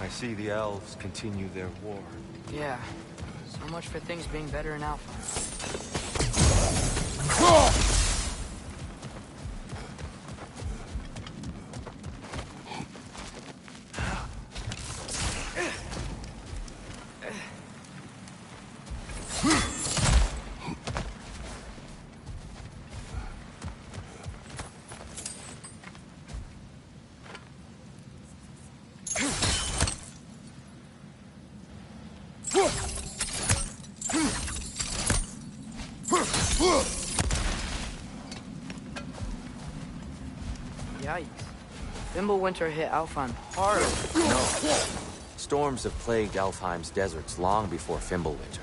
I see the elves continue their war. Yeah. So much for things being better in Alpha. Yikes. Winter hit Alfheim hard. No. Storms have plagued Alfheim's deserts long before Fimbulwinter.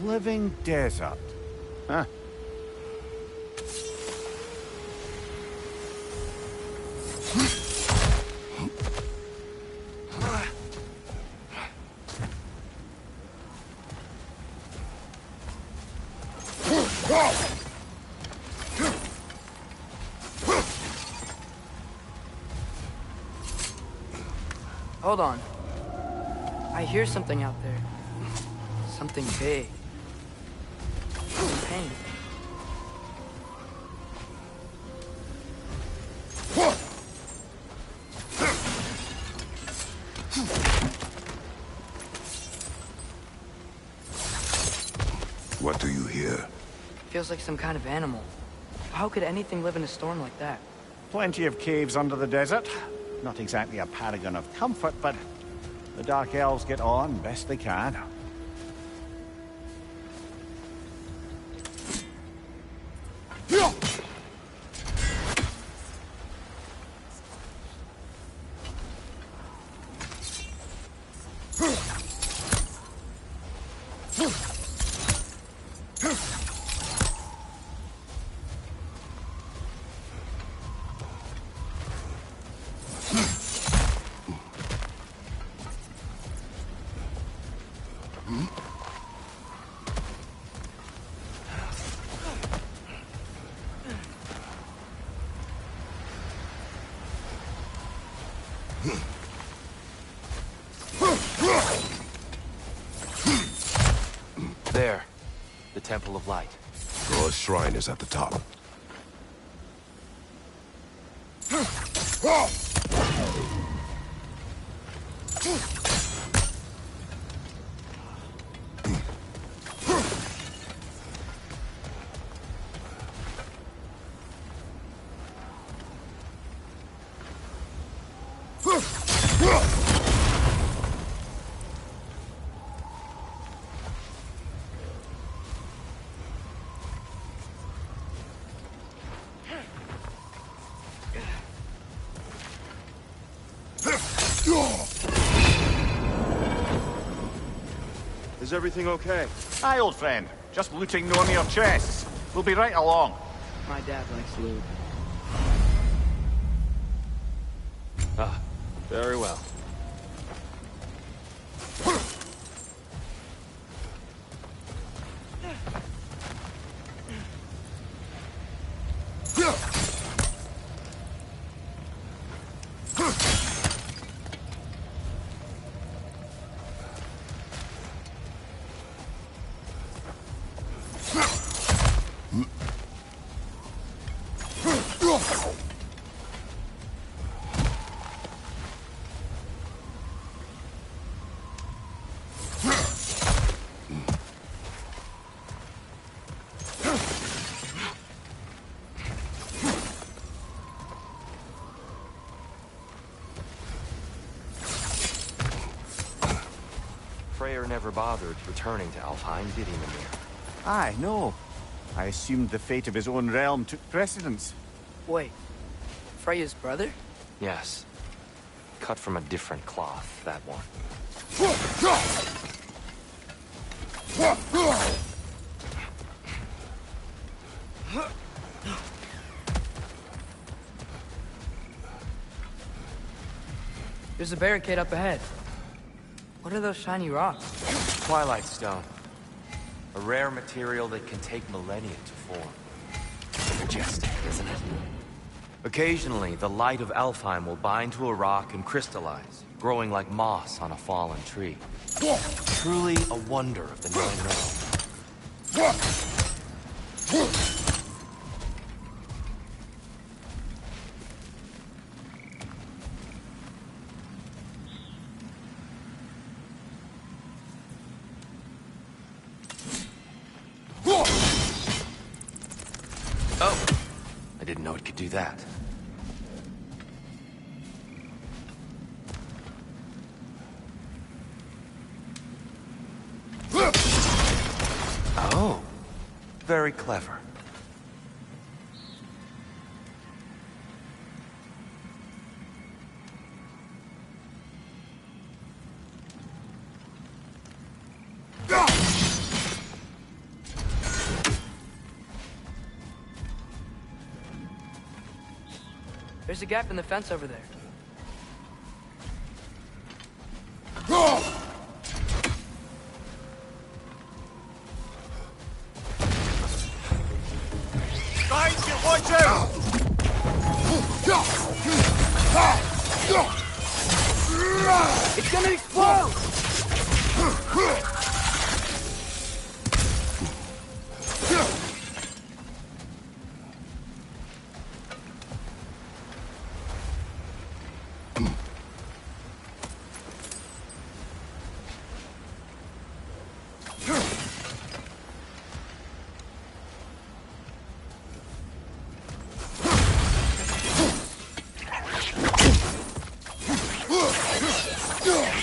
Living desert. Huh? Hold on. I hear something out there. Something big. Pain. What do you hear? Feels like some kind of animal. How could anything live in a storm like that? Plenty of caves under the desert. Not exactly a paragon of comfort, but the Dark Elves get on best they can. There. The Temple of Light. Gore's shrine is at the top. Is everything okay? Hi, old friend. Just looting no near chests. We'll be right along. My dad likes loot. Ah, very well. Freyr never bothered returning to Alfheim, did he, Mimir? Aye, no. I assumed the fate of his own realm took precedence. Wait. Freya's brother? Yes. Cut from a different cloth, that one. There's a barricade up ahead. What are those shiny rocks? Twilight Stone. A rare material that can take millennia to form. Majestic, isn't it? Occasionally, the light of Alfheim will bind to a rock and crystallize, growing like moss on a fallen tree. Truly a wonder of the Nine Realms. Oh, I didn't know it could do that. Oh, very clever. There's a gap in the fence over there. Guys, you watch out! It's gonna explode!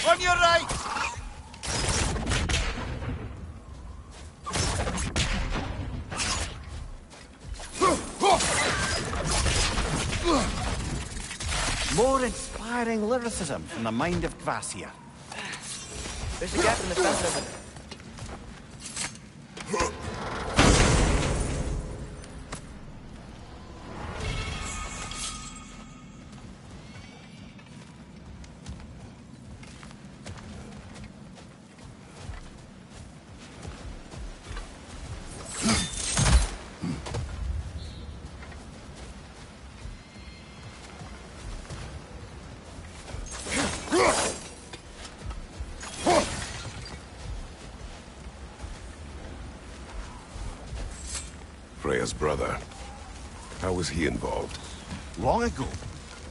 On your right! More inspiring lyricism from the mind of Gracia. There's a gap in the fence over there. Freya's brother. How was he involved? Long ago,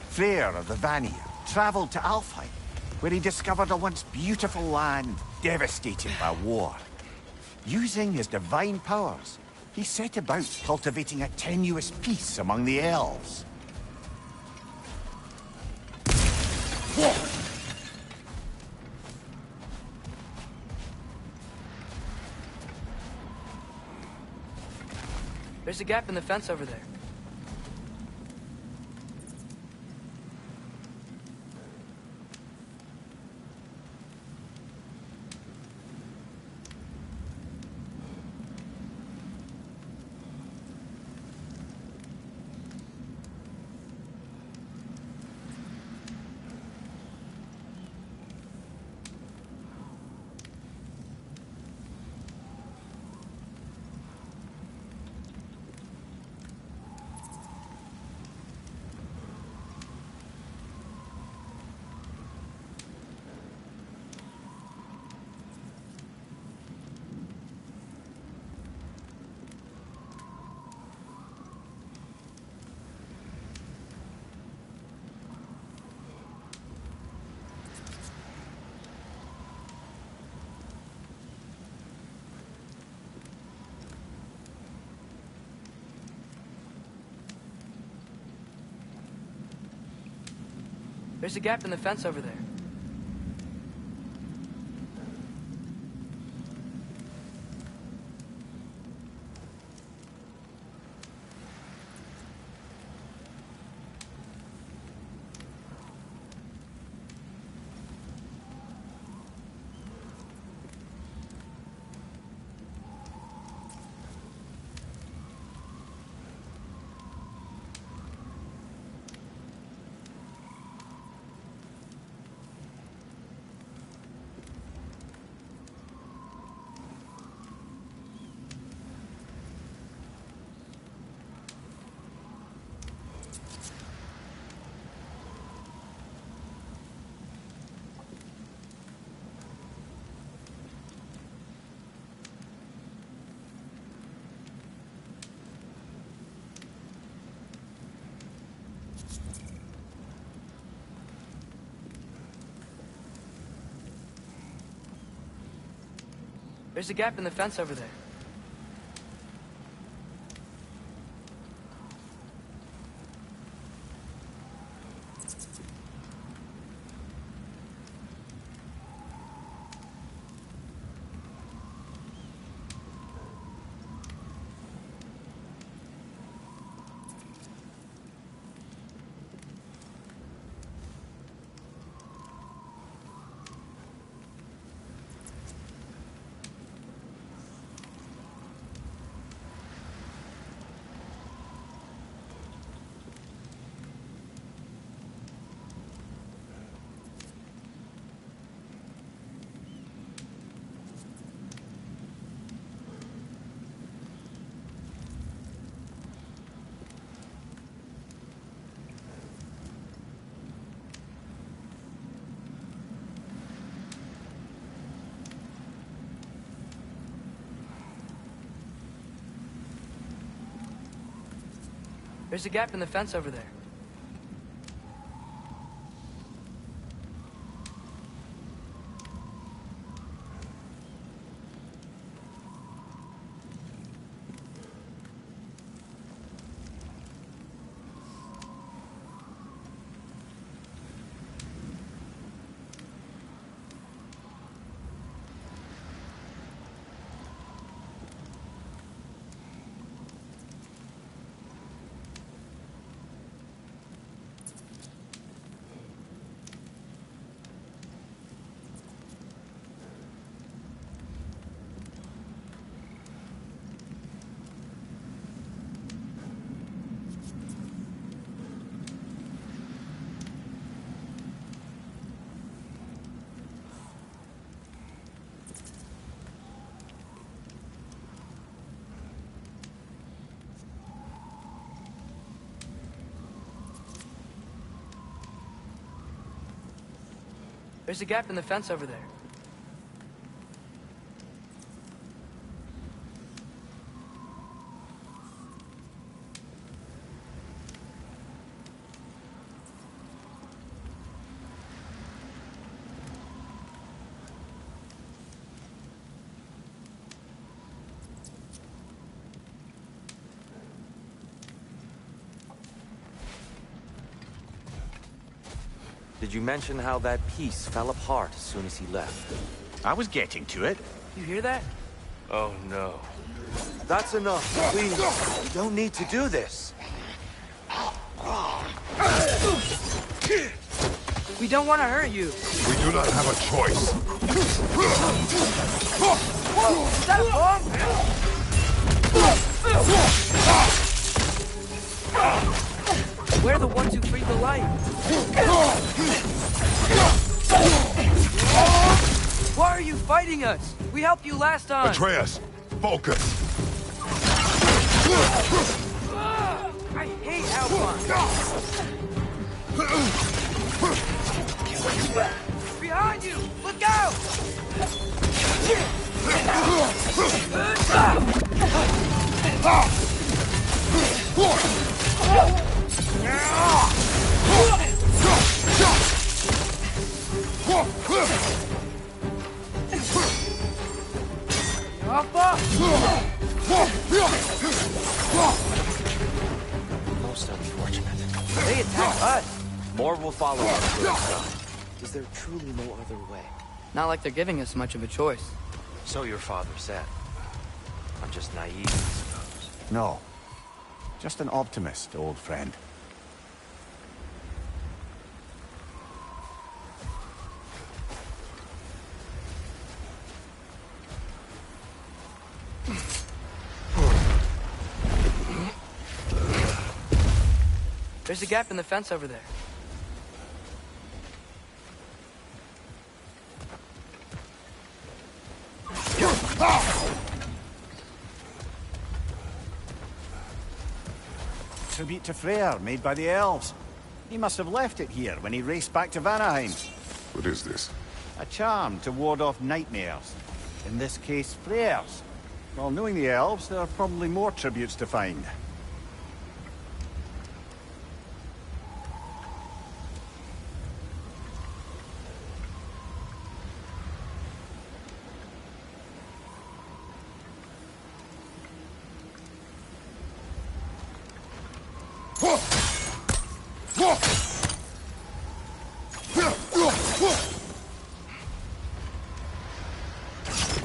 Freyr of the Vanir traveled to Alfheim, where he discovered a once beautiful land devastated by war. Using his divine powers, he set about cultivating a tenuous peace among the elves. There's a gap in the fence over there. There's a gap in the fence over there. There's a gap in the fence over there. There's a gap in the fence over there. There's a gap in the fence over there. Did you mention how that piece fell apart as soon as he left? I was getting to it. You hear that? Oh no. That's enough, please. You don't need to do this. We don't want to hurt you. We do not have a choice. Is that a bomb? We're the ones who freed the light. Why are you fighting us? We helped you last time. Atreus, focus. I hate Alpine. Behind you! Look out! Most unfortunate. They attacked us. More will follow us. Is there truly no other way? Not like they're giving us much of a choice. So your father said. I'm just naive, I suppose. No. Just an optimist, old friend. There's a gap in the fence over there. Tribute to Freyr, made by the elves. He must have left it here when he raced back to Vanaheim. What is this? A charm to ward off nightmares. In this case, Freyr's. Well, knowing the elves, there are probably more tributes to find. The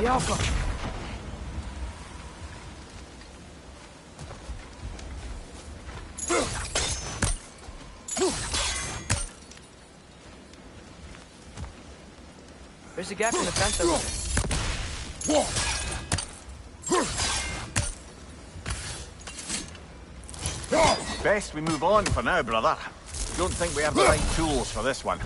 Alpha! There's a gap in the fence over there. Best we move on for now, brother. Don't think we have the right tools for this one.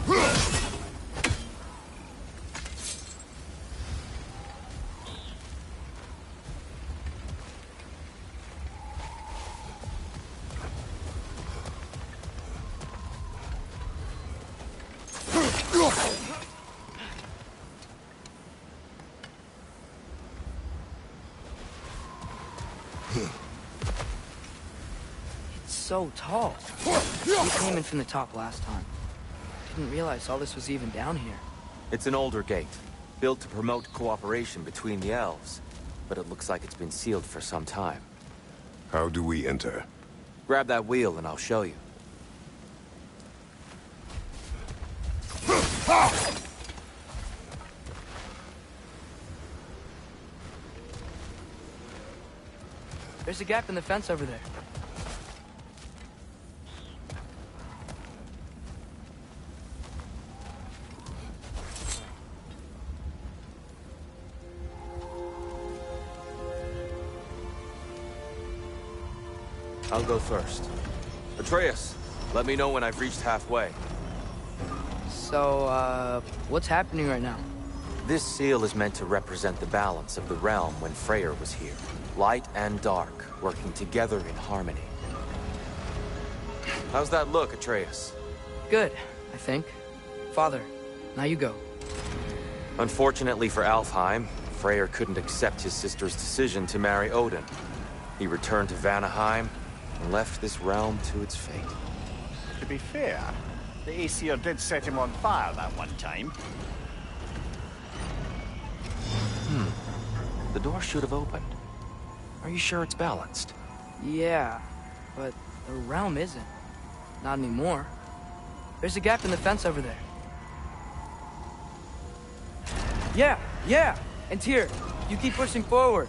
So tall. We came in from the top last time. Didn't realize all this was even down here. It's an older gate, built to promote cooperation between the elves. But it looks like it's been sealed for some time. How do we enter? Grab that wheel and I'll show you. There's a gap in the fence over there. I'll go first. Atreus, let me know when I've reached halfway. So, what's happening right now? This seal is meant to represent the balance of the realm when Freyr was here. Light and dark, working together in harmony. How's that look, Atreus? Good, I think. Father, now you go. Unfortunately for Alfheim, Freyr couldn't accept his sister's decision to marry Odin. He returned to Vanaheim and left this realm to its fate. To be fair, the Aesir did set him on fire that one time. The door should have opened. Are you sure it's balanced? Yeah, but the realm isn't. Not anymore. There's a gap in the fence over there. Yeah! And here, you keep pushing forward.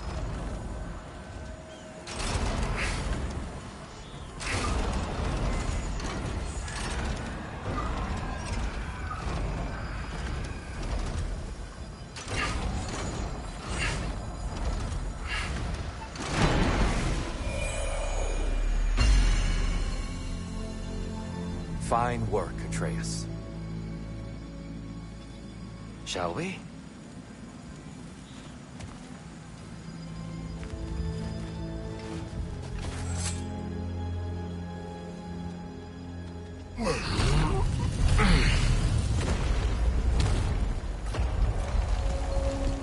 Fine work, Atreus. Shall we?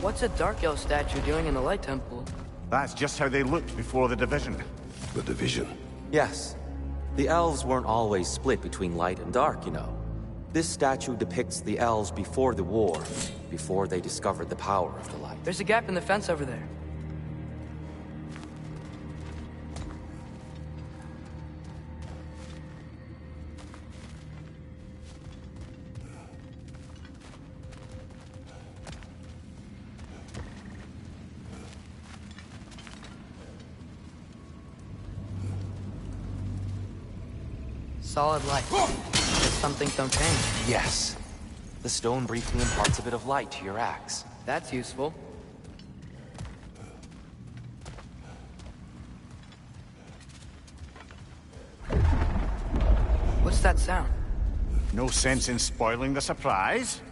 What's a Dark Elf statue doing in the Light Temple? That's just how they looked before the division. The division. Yes. The elves weren't always split between light and dark, you know. This statue depicts the elves before the war, before they discovered the power of the light. There's a gap in the fence over there. Solid light. Guess some things don't change. Yes. The stone briefly imparts a bit of light to your axe. That's useful. What's that sound? No sense in spoiling the surprise.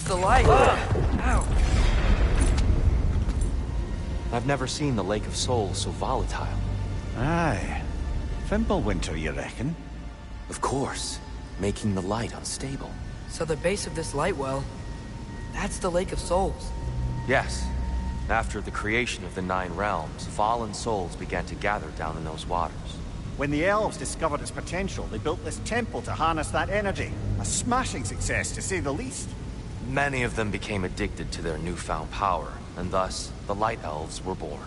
The light! Ow! I've never seen the Lake of Souls so volatile. Aye. Fimbulwinter, you reckon? Of course, making the light unstable. So the base of this light well, that's the Lake of Souls. Yes. After the creation of the Nine Realms, fallen souls began to gather down in those waters. When the elves discovered its potential, they built this temple to harness that energy. A smashing success, to say the least. Many of them became addicted to their newfound power, and thus, the Light Elves were born.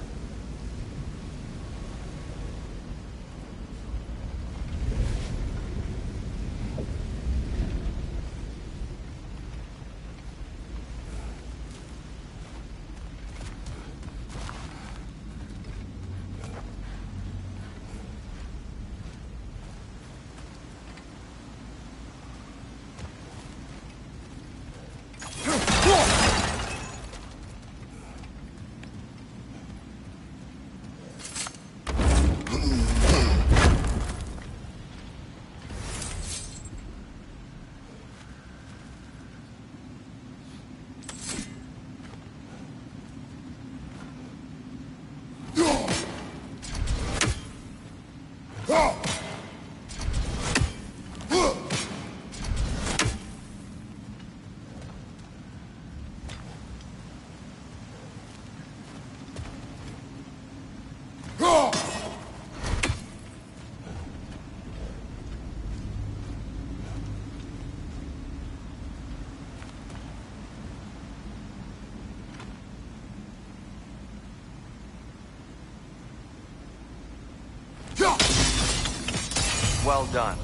Well done.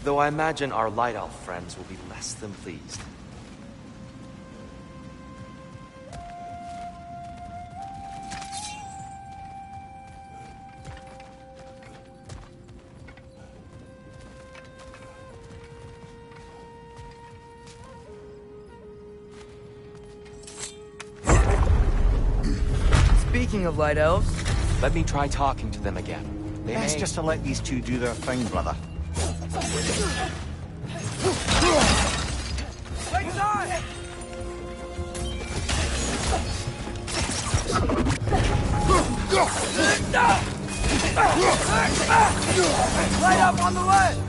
Though I imagine our Light Elf friends will be less than pleased. Speaking of Light Elves, Let me try talking to them again. They Best may... just to let these two do their thing, brother. light up on the left!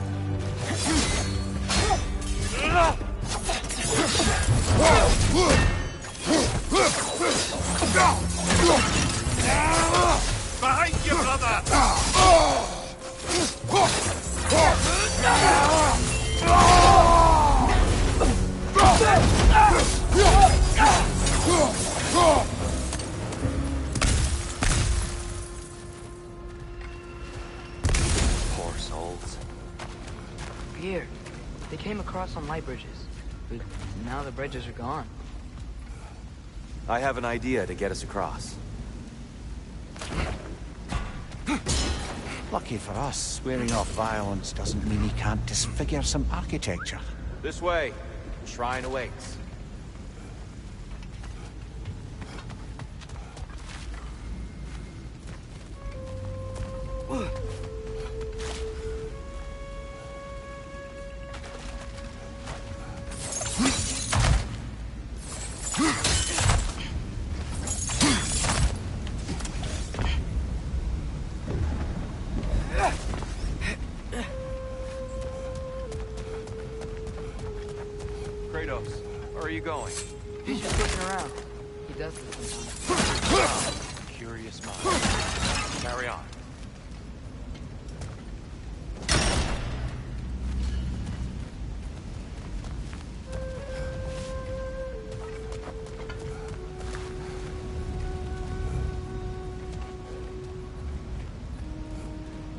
Behind you, brother! Poor souls. Weird. They came across on light bridges, but now the bridges are gone. I have an idea to get us across. Lucky for us, swearing off violence doesn't mean he can't disfigure some architecture. This way. The shrine awaits. Kratos, where are you going? He's just looking around. He does this sometimes. Curious mind. Carry on.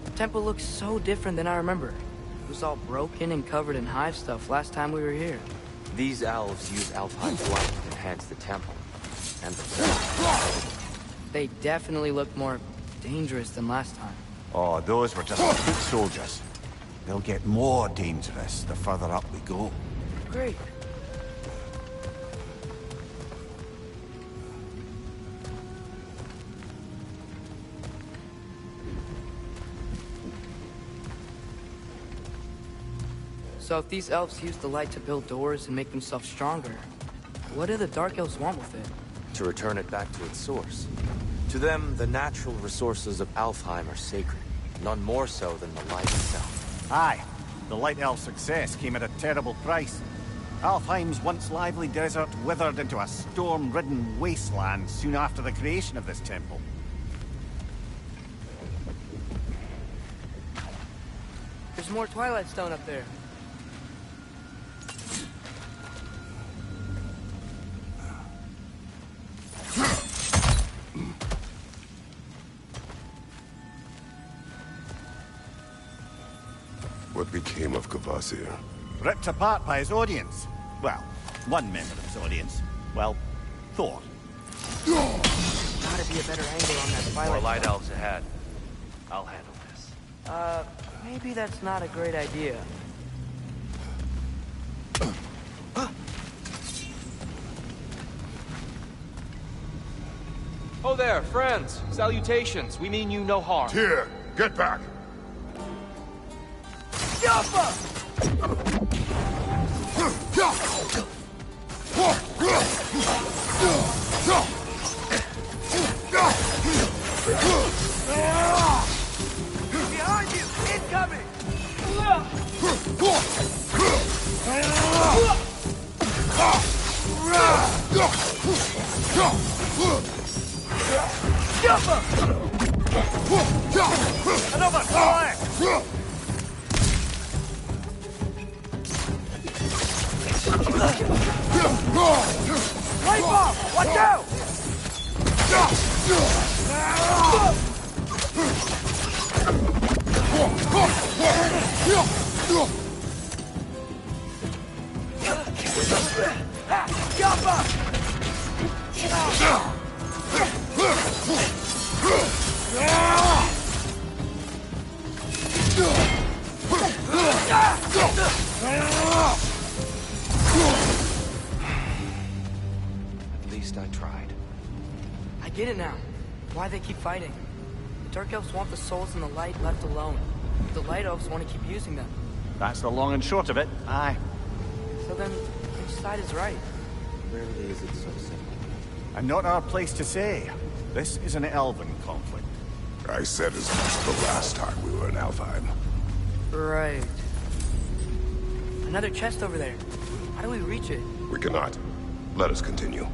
The temple looks so different than I remember. It was all broken and covered in hive stuff last time we were here. These elves use Alfheim's light to enhance the temple. And themselves. They definitely look more dangerous than last time. Oh, those were just foot soldiers. They'll get more dangerous the further up we go. Great. So if these elves use the light to build doors and make themselves stronger, what do the Dark Elves want with it? To return it back to its source. To them, the natural resources of Alfheim are sacred, none more so than the light itself. Aye, the Light Elf success came at a terrible price. Alfheim's once lively desert withered into a storm-ridden wasteland soon after the creation of this temple. There's more Twilight Stone up there. What became of Kvasir? Ripped apart by his audience. Well, one member of his audience. Well, Thor. Gotta be a better angle on that More Twilight light Stone. elves ahead. I'll handle this. Maybe that's not a great idea. Oh there, friends. Salutations. We mean you no harm. Tyr, get back! Behind you! Incoming! Another fire! Light bomb! Watch out! At least I tried. I get it now. Why they keep fighting. The Dark Elves want the souls in the light left alone. The Light Elves want to keep using them. That's the long and short of it, aye. So then, which side is right? Rarely is it so simple. And not our place to say. This is an elven conflict. I said as much the last time we were in Alfheim. Right. Another chest over there. How do we reach it? We cannot. Let us continue.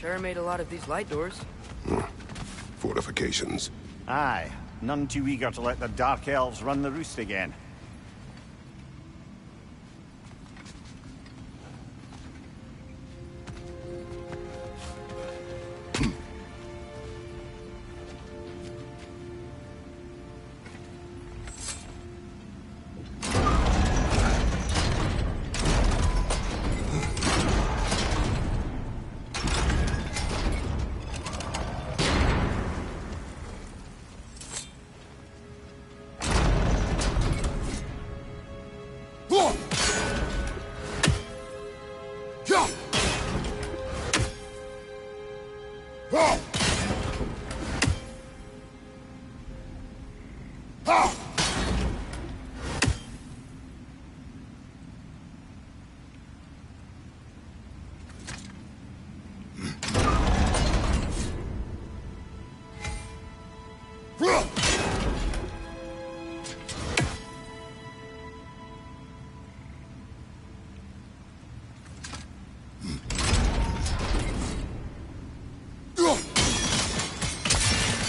Sure made a lot of these light doors. Fortifications. Aye, none too eager to let the Dark Elves run the roost again.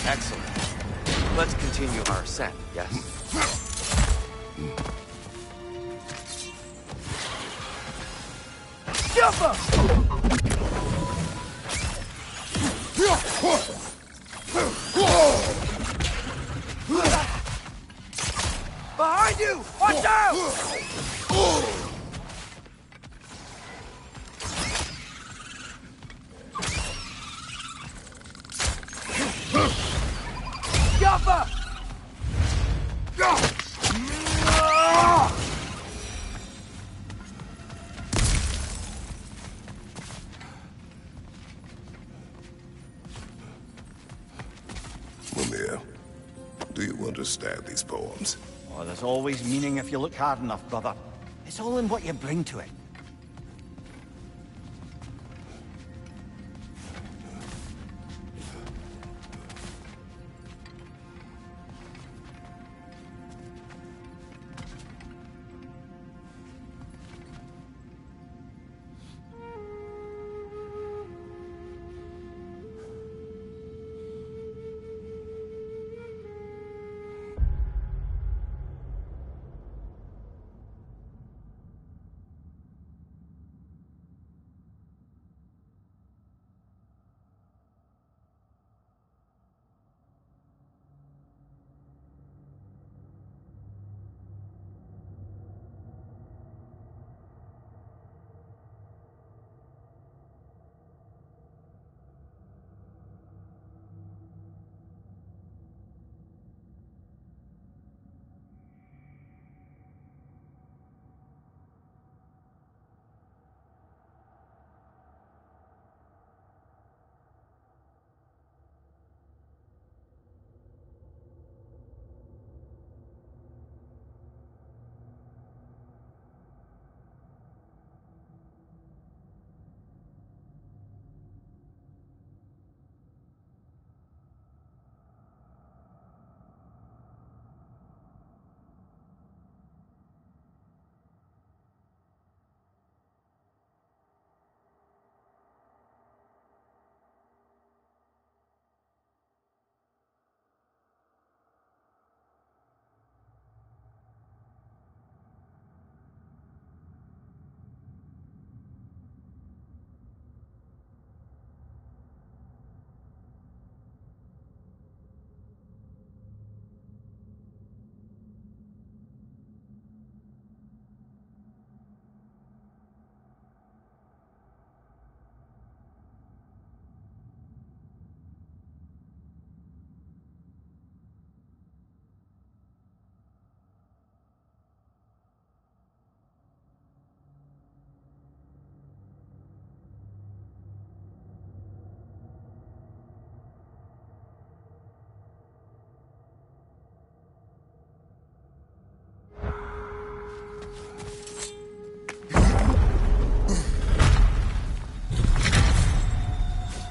Excellent. Let's continue our ascent, yes? Behind you! Watch out! Jumper! Mumia, do you understand these poems? Oh, there's always meaning if you look hard enough, brother. It's all in what you bring to it.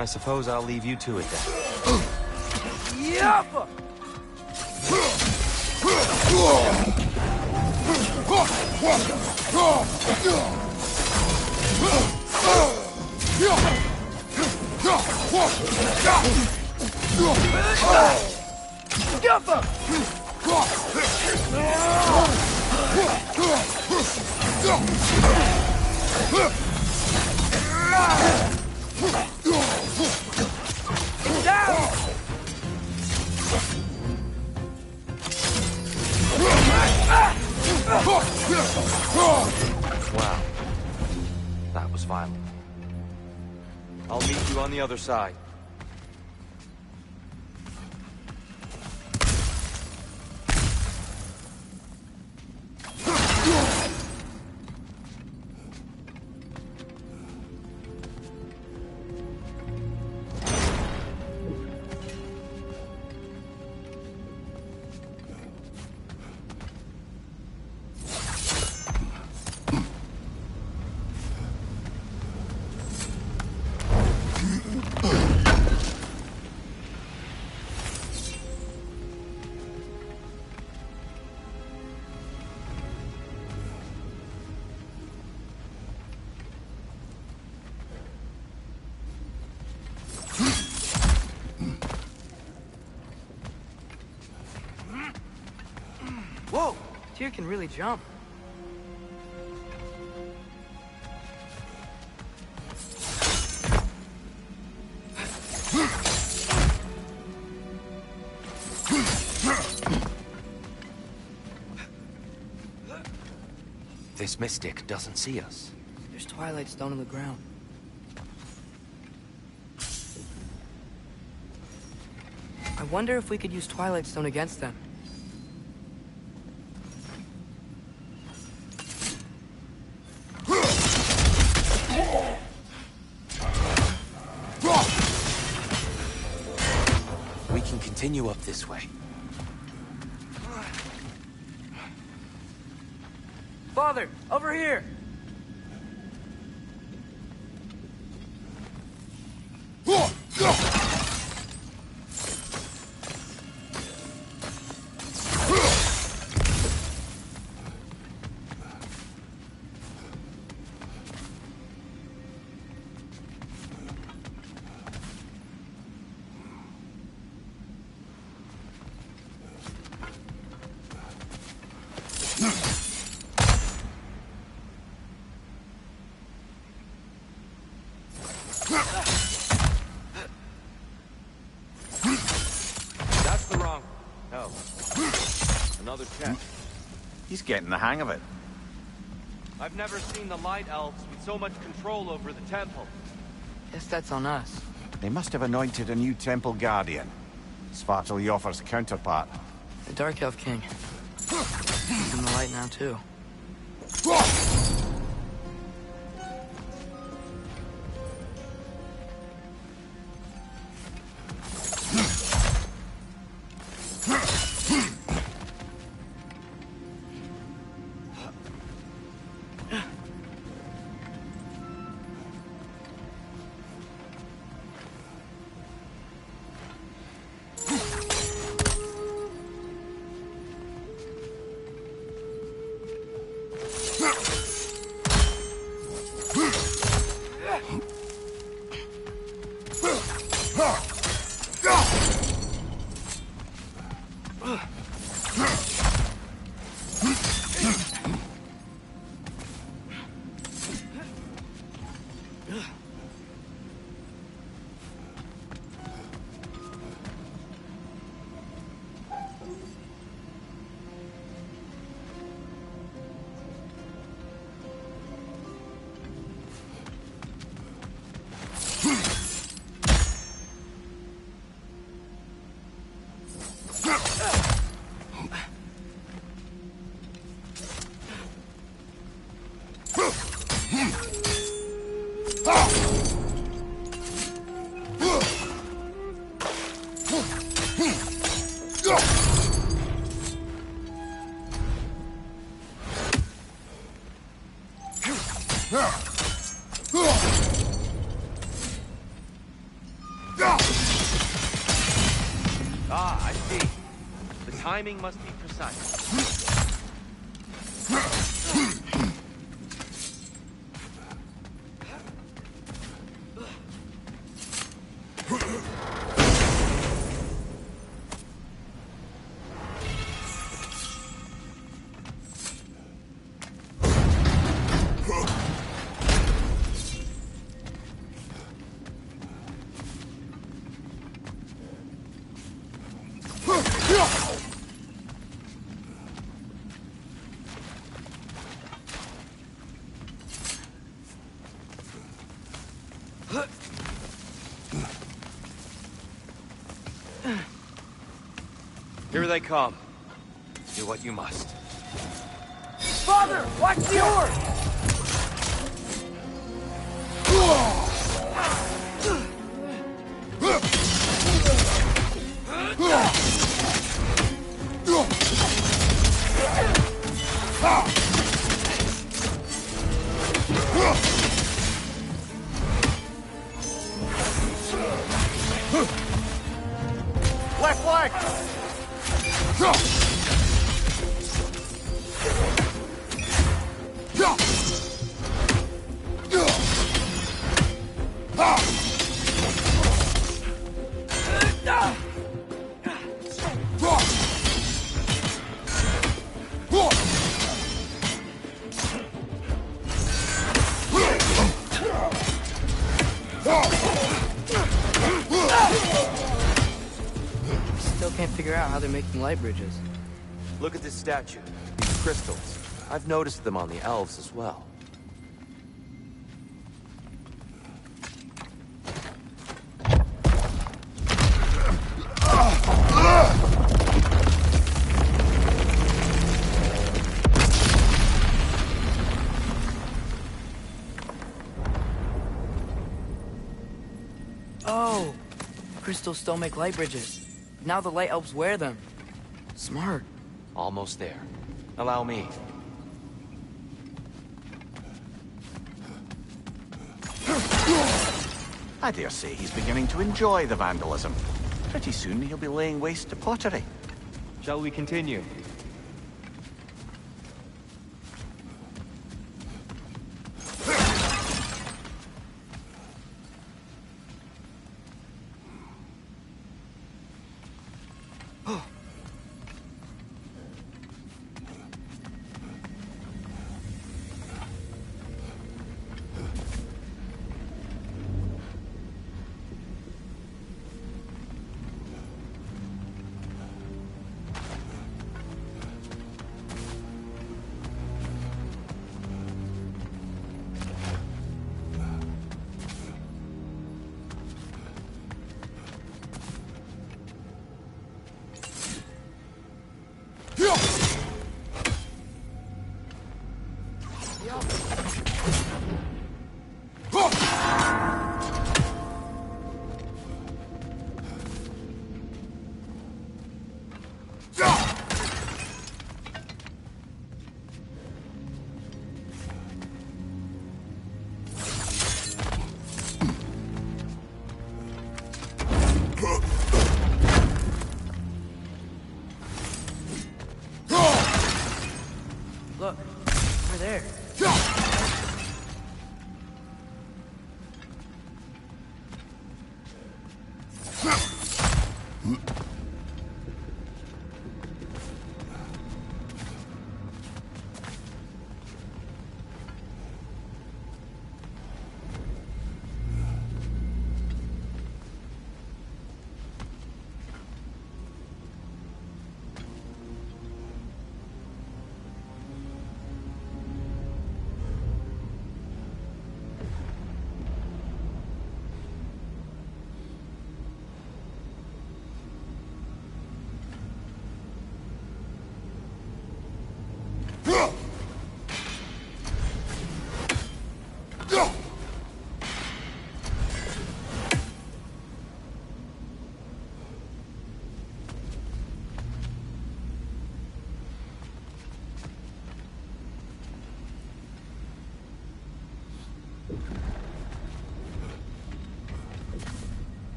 I suppose I'll leave you to it then. Yep! Wow. That was violent. I'll meet you on the other side. Tyr can really jump. This mystic doesn't see us. There's Twilight Stone on the ground. I wonder if we could use Twilight Stone against them. We can continue up this way. Father, over here! That's the wrong... Oh. Another check. He's getting the hang of it. I've never seen the Light Elves with so much control over the temple. Guess that's on us. They must have anointed a new temple guardian. Svartalfjord's counterpart. The Dark Elf King. He's in the light now, too. Ah, I see. The timing must be precise. Here they come. Do what you must. Father, watch the orb! Left leg! now they're making light bridges. Look at this statue. These crystals. I've noticed them on the elves as well. Oh! Crystals still make light bridges. Now the light elves wear them. Smart. Almost there. Allow me. I dare say he's beginning to enjoy the vandalism. Pretty soon he'll be laying waste to pottery. Shall we continue? Look, over there.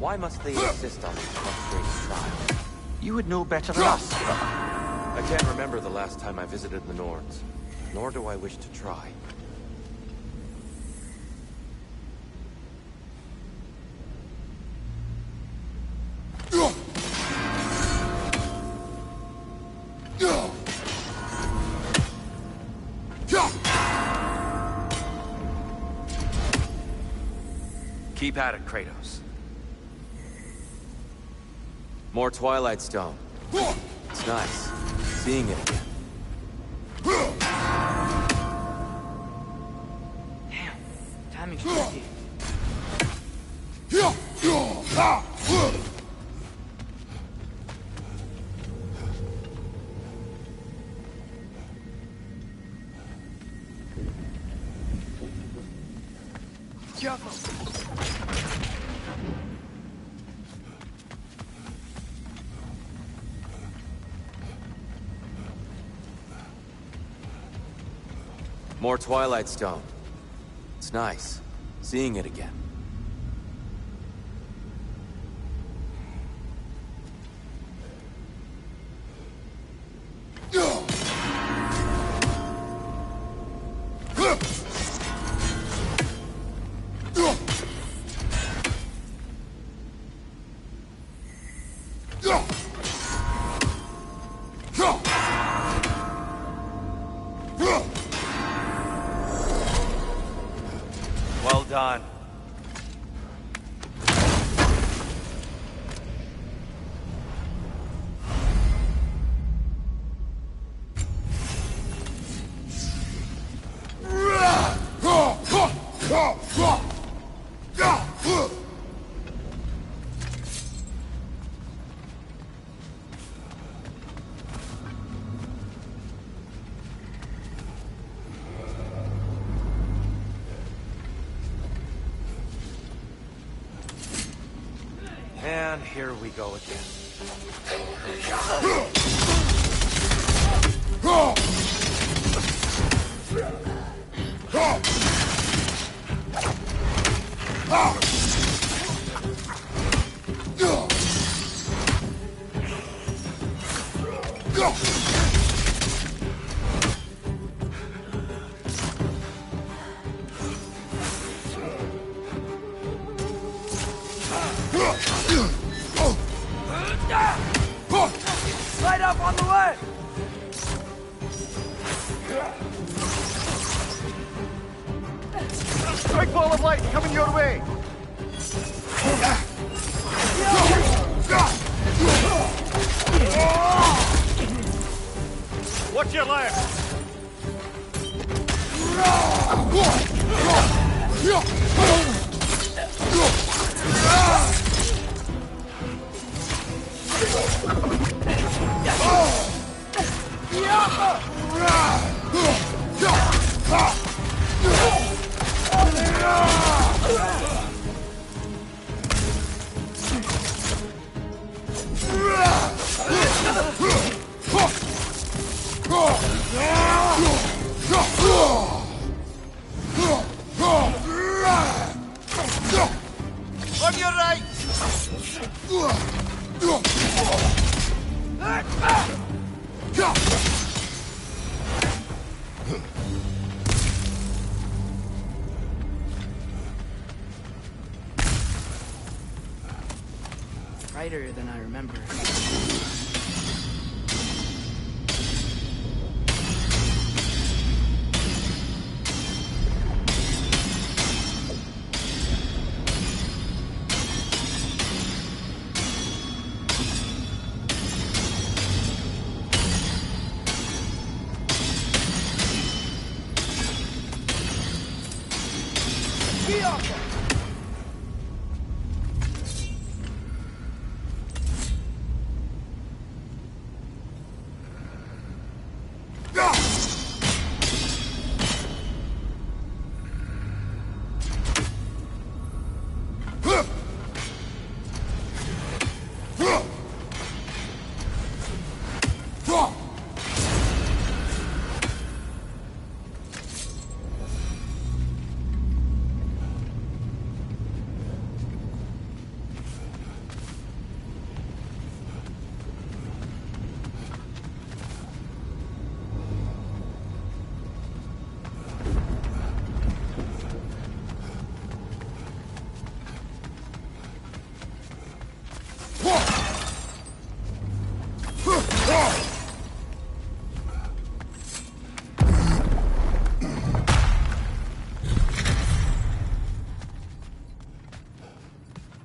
Why must they insist on these frustrating trials? You would know better than us. I can't remember the last time I visited the Nords, nor do I wish to try. Keep at it, Kratos. More Twilight Stone. It's nice, seeing it again. Damn, timing's tricky. Careful. More Twilight Stone. It's nice, seeing it again. Well done. And here we go again. Light up on the way! Strike ball of light coming your way! Watch your left! On your right! Brighter than I remember.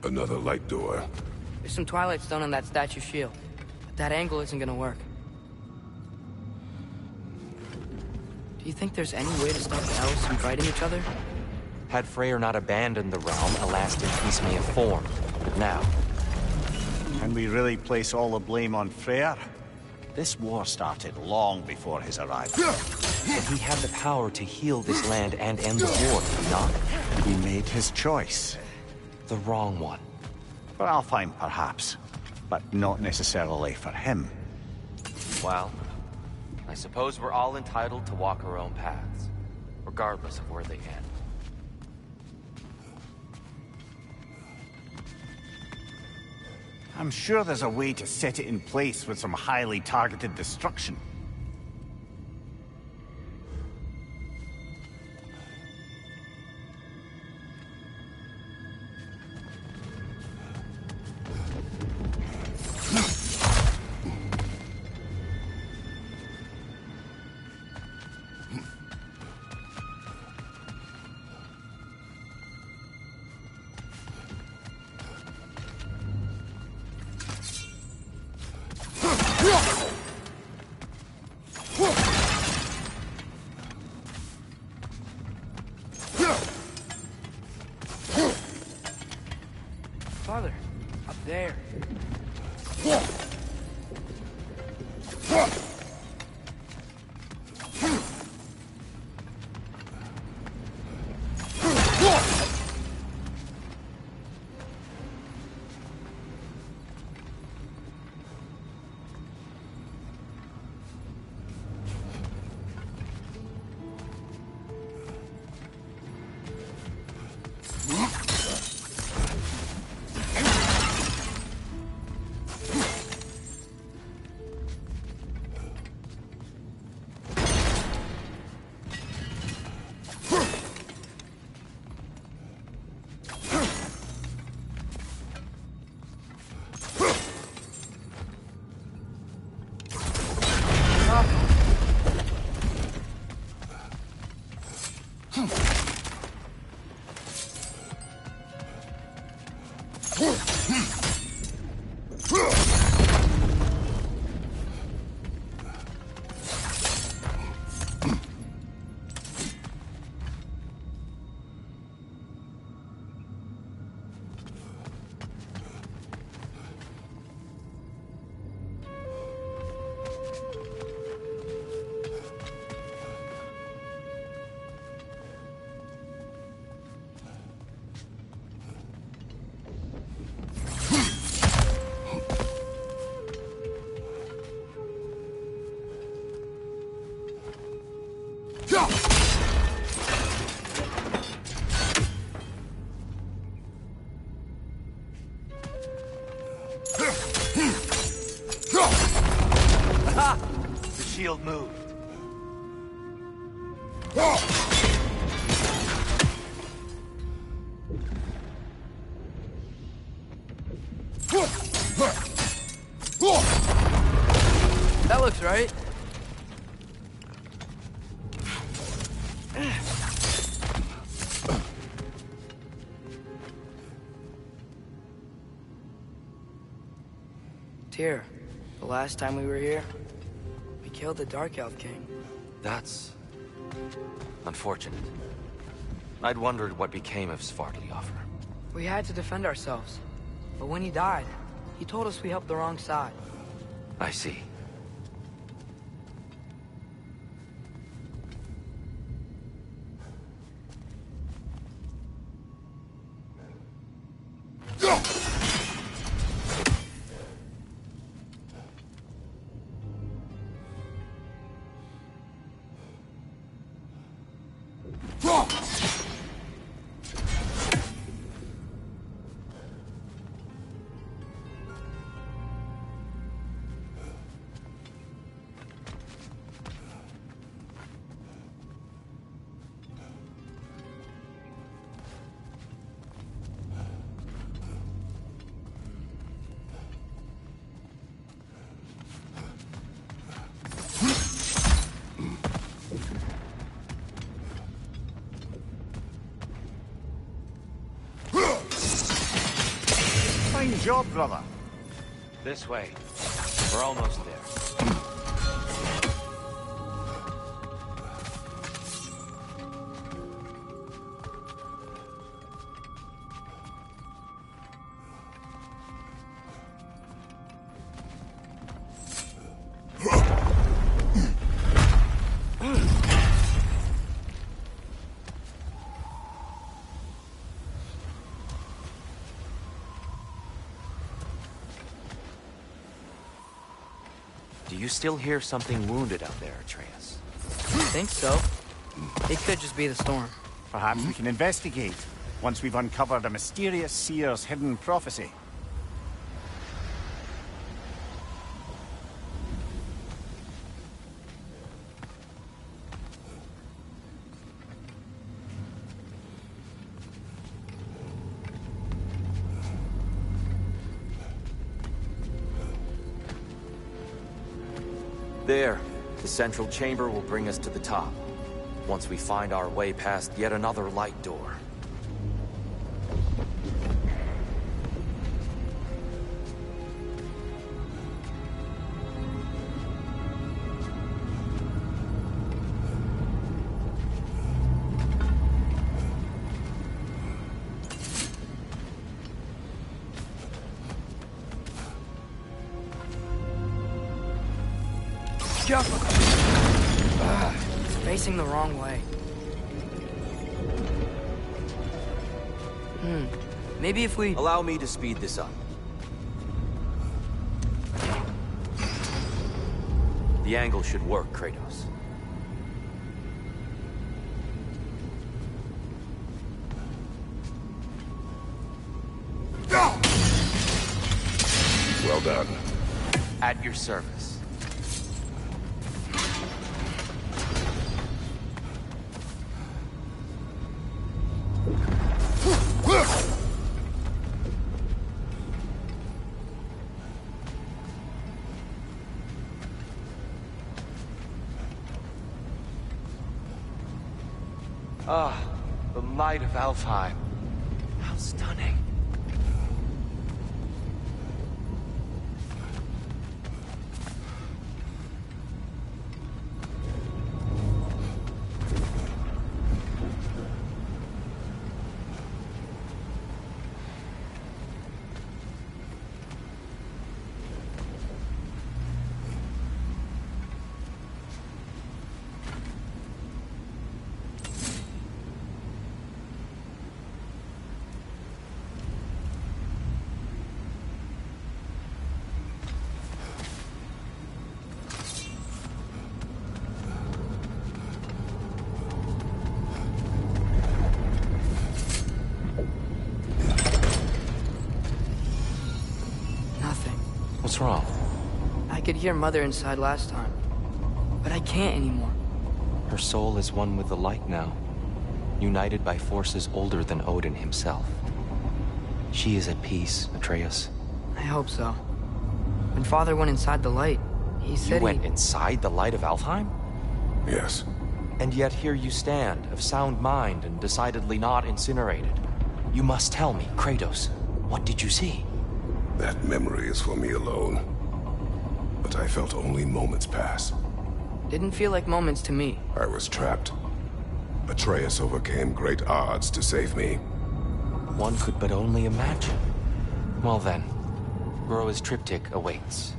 Another light door. There's some Twilight Stone on that statue shield. But that angle isn't gonna work. Do you think there's any way to stop the elves from fighting each other? Had Freyr not abandoned the realm, a lasting peace may have formed. Now, Can we really place all the blame on Freyr? This war started long before his arrival. But he had the power to heal this land and end the war, did he not? He made his choice. The wrong one. For Alfheim, perhaps. But not necessarily for him. Well, I suppose we're all entitled to walk our own paths, regardless of where they end. I'm sure there's a way to set it in place with some highly targeted destruction. Father, up there. The shield moved. That looks right. Tyr, the last time we were here, we killed the Dark Elf King. That's unfortunate. I'd wondered what became of Svartalfheim. We had to defend ourselves. But when he died, he told us we helped the wrong side. I see. Fine job, brother. This way. We're almost there. you still hear something wounded out there, Atreus? I think so. It could just be the storm. Perhaps we can investigate, once we've uncovered a mysterious seer's hidden prophecy. There. The central chamber will bring us to the top. Once we find our way past yet another light door. It's facing the wrong way. Maybe if we... Allow me to speed this up. The angle should work, Kratos. Well done. At your service. Ah, the light of Alfheim. How stunning. What's wrong? I could hear Mother inside last time, but I can't anymore. Her soul is one with the light now, united by forces older than Odin himself. She is at peace, Atreus. I hope so. When Father went inside the light, he said You went inside the light of Alfheim? Yes. And yet here you stand, of sound mind and decidedly not incinerated. You must tell me, Kratos, what did you see? That memory is for me alone. But I felt only moments pass. Didn't feel like moments to me. I was trapped. Atreus overcame great odds to save me. One could but only imagine. Well then, Groa's triptych awaits.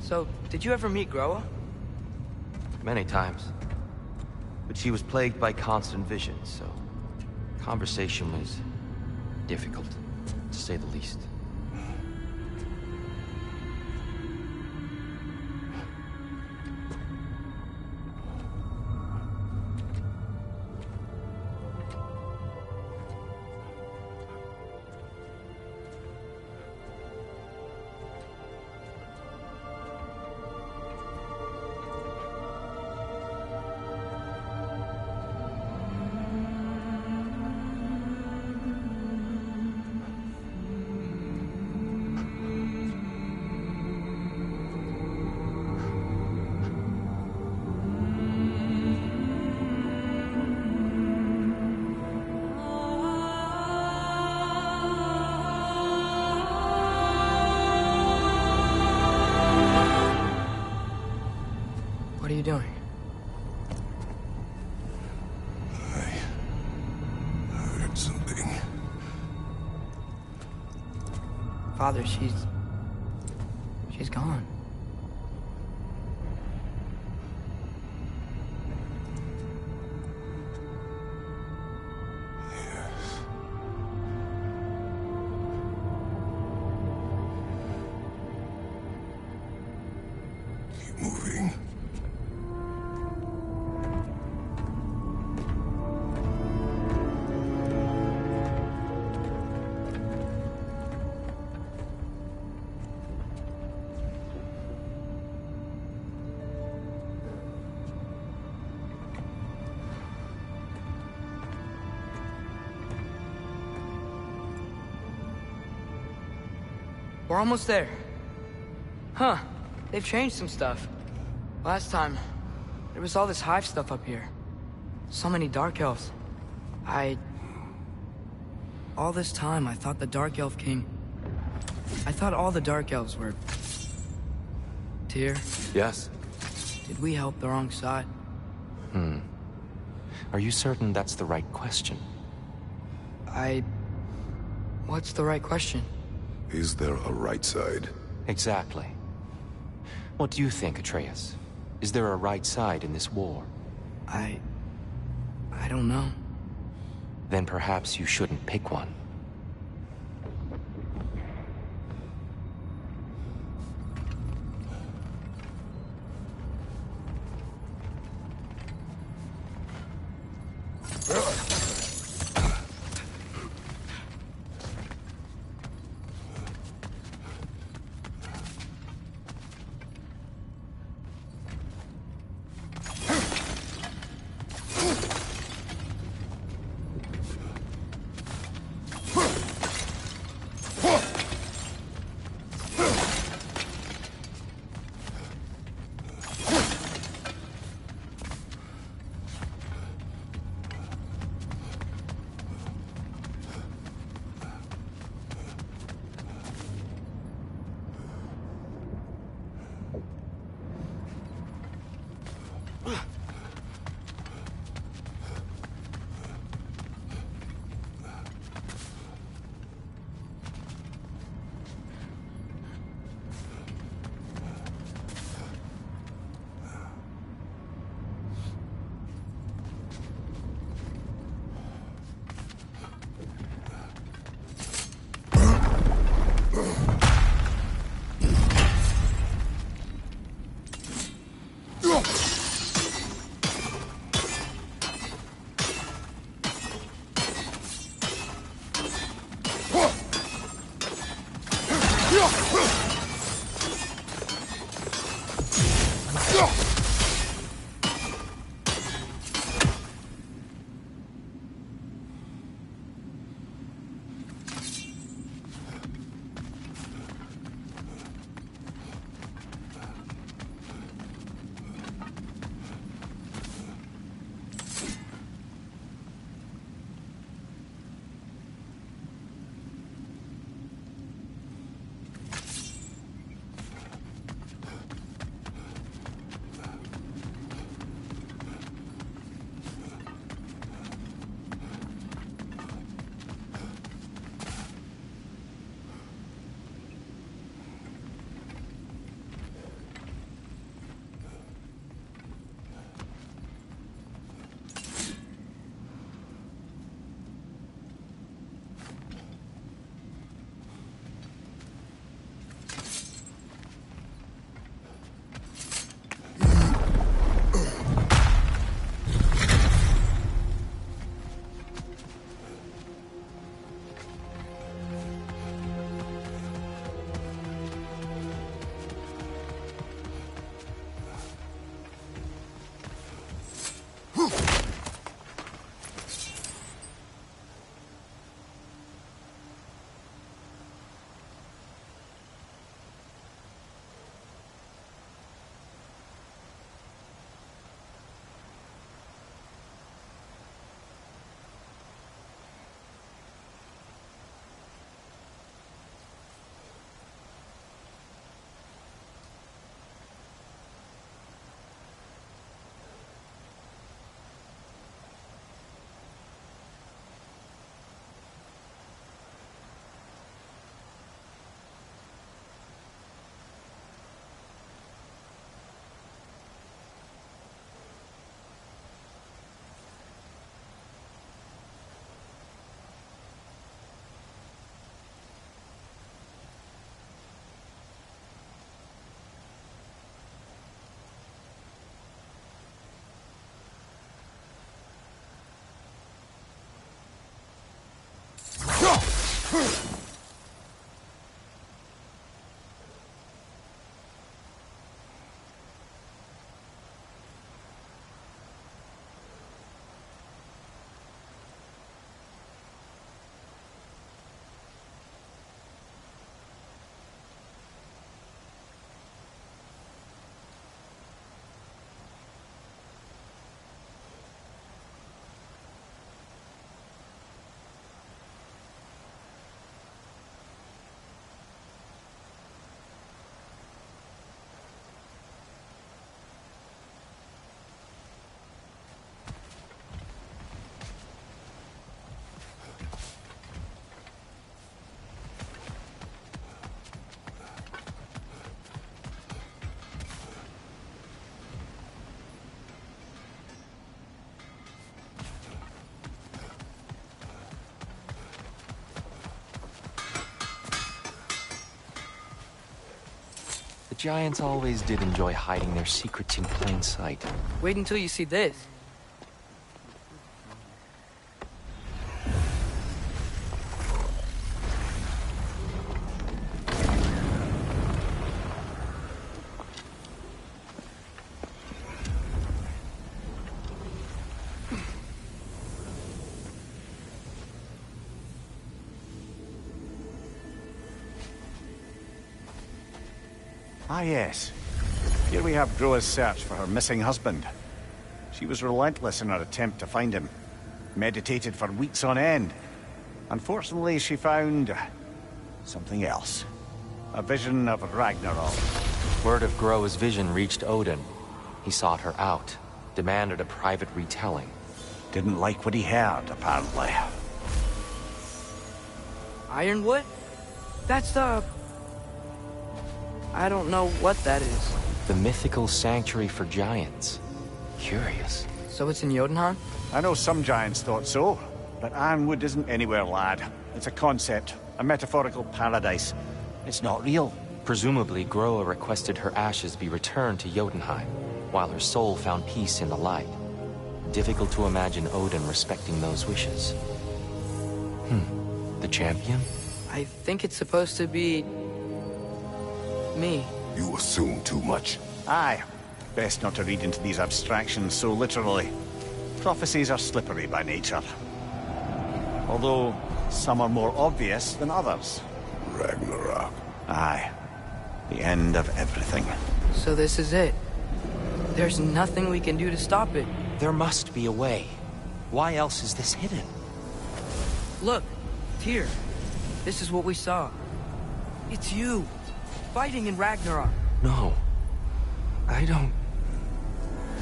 So, did you ever meet Groa? Many times. But she was plagued by constant visions, so conversation was difficult, to say the least. What are you doing? I heard something. Father, she's gone. We're almost there. Huh. They've changed some stuff. Last time, there was all this hive stuff up here. So many Dark Elves. All this time, I thought the Dark Elf King... I thought all the Dark Elves were... Tyr, Yes? did we help the wrong side? Are you certain that's the right question? What's the right question? Is there a right side? Exactly. What do you think, Atreus? Is there a right side in this war? I don't know. Then perhaps you shouldn't pick one. The giants always did enjoy hiding their secrets in plain sight. Wait until you see this. Ah, yes. Here we have Groa's search for her missing husband. She was relentless in her attempt to find him. Meditated for weeks on end. Unfortunately, she found something else. A vision of Ragnarok. Word of Groa's vision reached Odin. He sought her out, demanded a private retelling. Didn't like what he heard, apparently. Ironwood? That's the... I don't know what that is. The mythical sanctuary for giants. Curious. So it's in Jotunheim? I know some giants thought so, but Ironwood isn't anywhere, lad. It's a concept, a metaphorical paradise. It's not real. Presumably, Groa requested her ashes be returned to Jotunheim, while her soul found peace in the light. Difficult to imagine Odin respecting those wishes. The champion? I think it's supposed to be... me. You assume too much. Aye. Best not to read into these abstractions so literally. Prophecies are slippery by nature. Although, some are more obvious than others. Ragnarok. Aye. The end of everything. So this is it. There's nothing we can do to stop it. There must be a way. Why else is this hidden? Look, Tyr. This is what we saw. It's you, fighting in Ragnarok. No. I don't...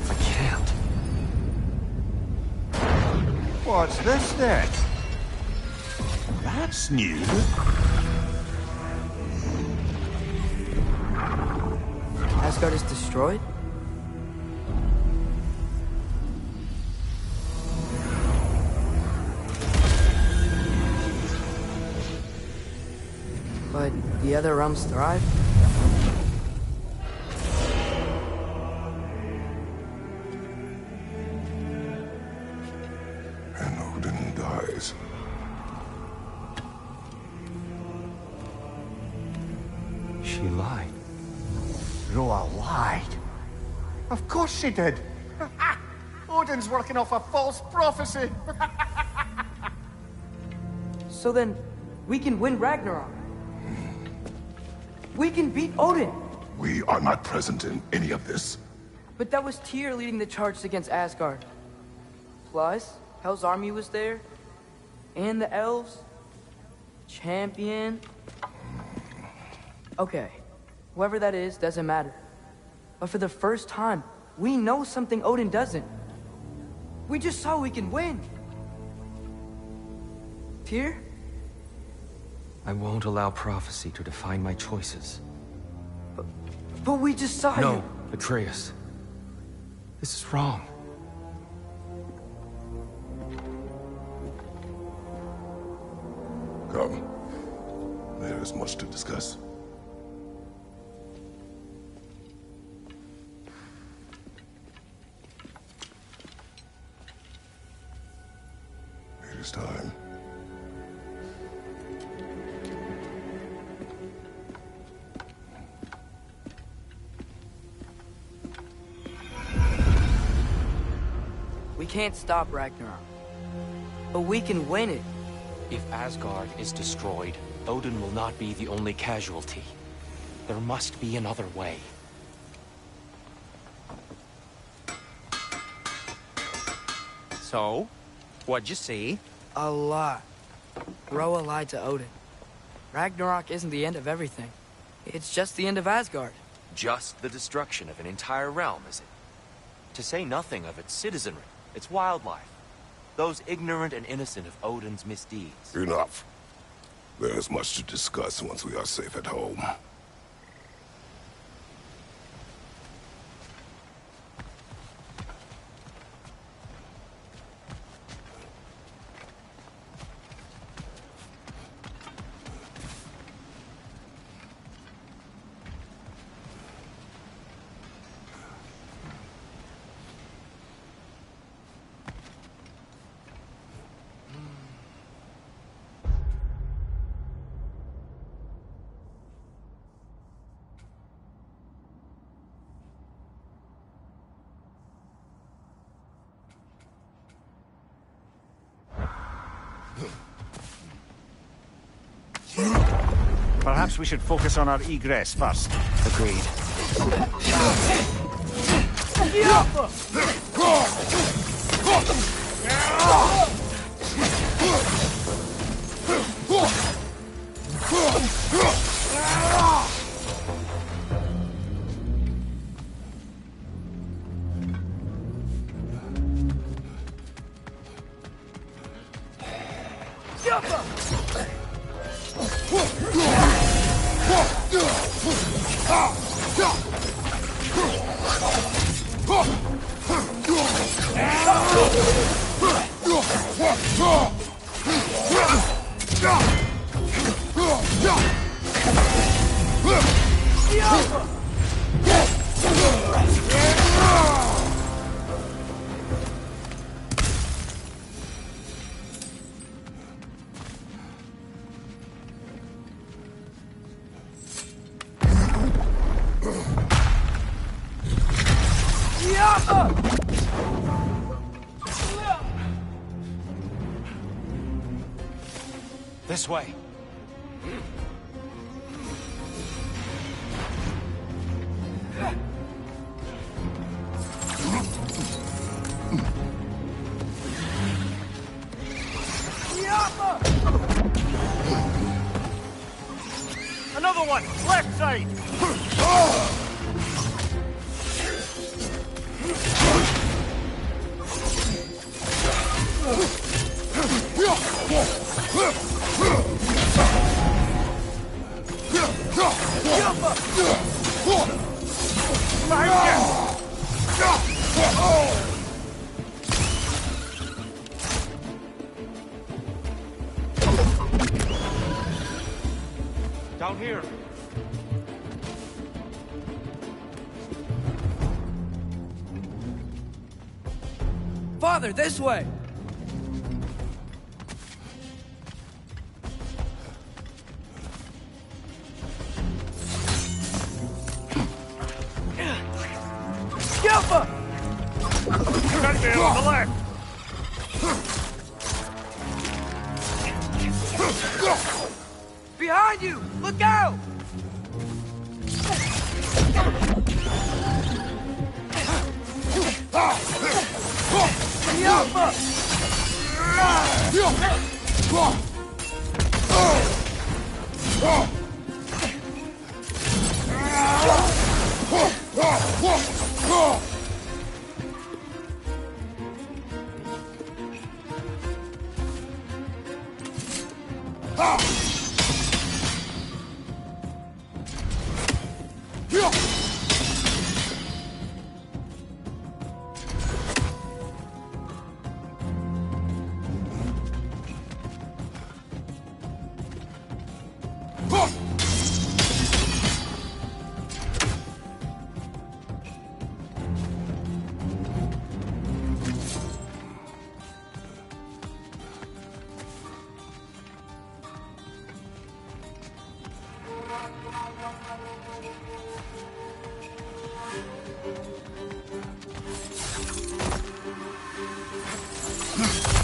I can't. What's this then? That's new. Asgard is destroyed? But the other realms thrive? And Odin dies. She lied. Groa lied. Of course she did. Odin's working off a false prophecy. So then, we can win Ragnarok. We can beat Odin. We are not present in any of this. But that was Tyr leading the charge against Asgard. Plus, Hell's army was there. And the elves. Champion. Okay. Whoever that is, doesn't matter. But for the first time, we know something Odin doesn't. We just saw we can win. Tyr? I won't allow prophecy to define my choices. But we just saw you. No, Atreus. This is wrong. Come. There is much to discuss. It is time. We can't stop Ragnarok. But we can win it. If Asgard is destroyed, Odin will not be the only casualty. There must be another way. So, what'd you see? A lot. Groa lied to Odin. Ragnarok isn't the end of everything. It's just the end of Asgard. Just the destruction of an entire realm, is it? To say nothing of its citizenry, its wildlife. Those ignorant and innocent of Odin's misdeeds. Enough. There is much to discuss once we are safe at home. Perhaps we should focus on our egress first. Agreed. This way. Another one! Left side! Down here. Father, this way! Skipper! Right there on the left! Behind you! Look out!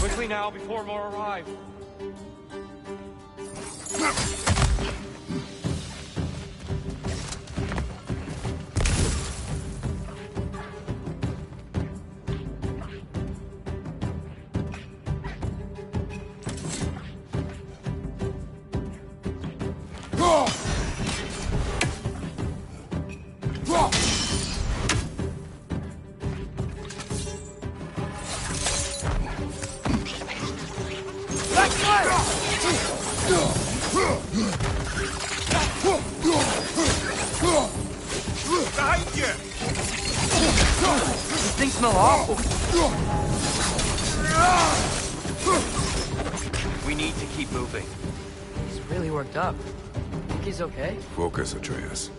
Quickly now, before more arrive. Behind you! These things smell awful. We need to keep moving. He's really worked up. Think he's okay? Focus, Atreus.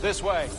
This way.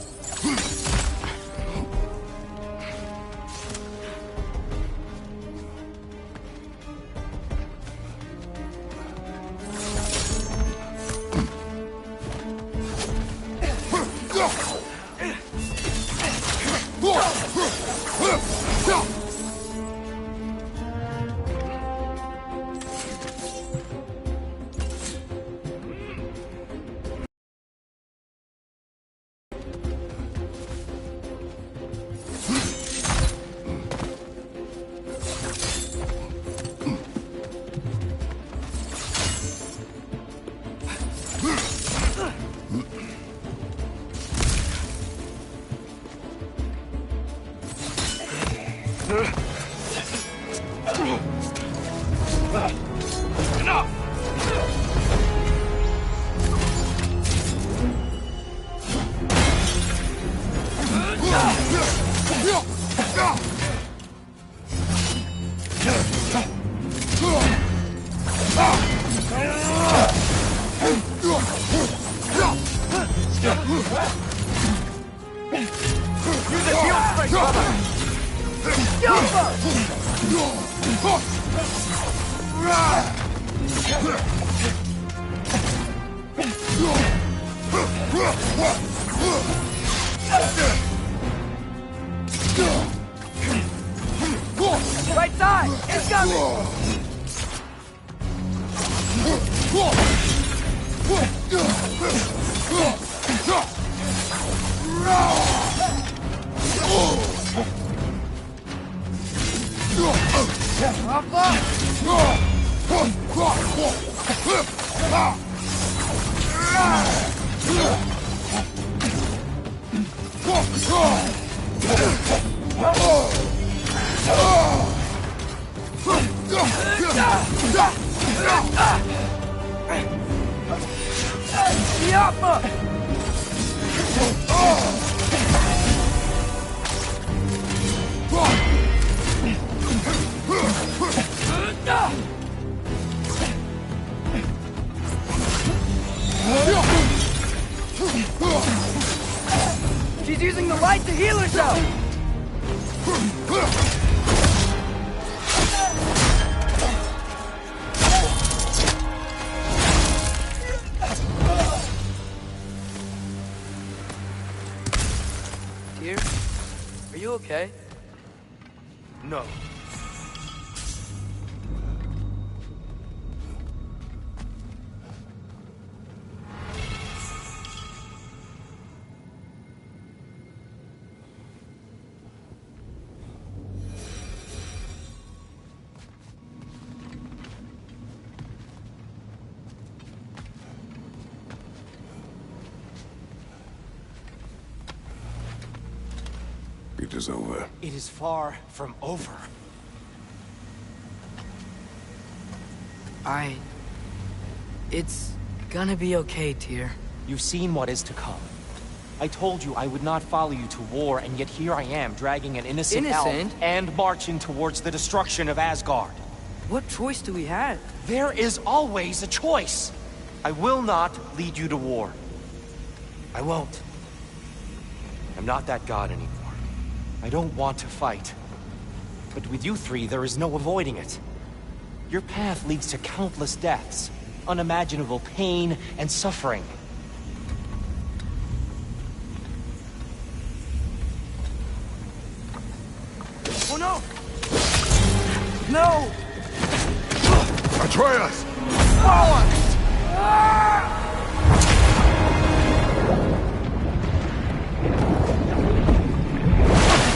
Right side! It's coming! She's using the light to heal herself! Dear, are you okay? No. It is over. It is far from over. It's gonna be okay, Tyr. You've seen what is to come. I told you I would not follow you to war, and yet here I am, dragging an innocent elf and marching towards the destruction of Asgard. What choice do we have? There is always a choice. I will not lead you to war. I won't. I'm not that god anymore. I don't want to fight. But with you three, there is no avoiding it. Your path leads to countless deaths, unimaginable pain and suffering. Oh no! No! Atreus!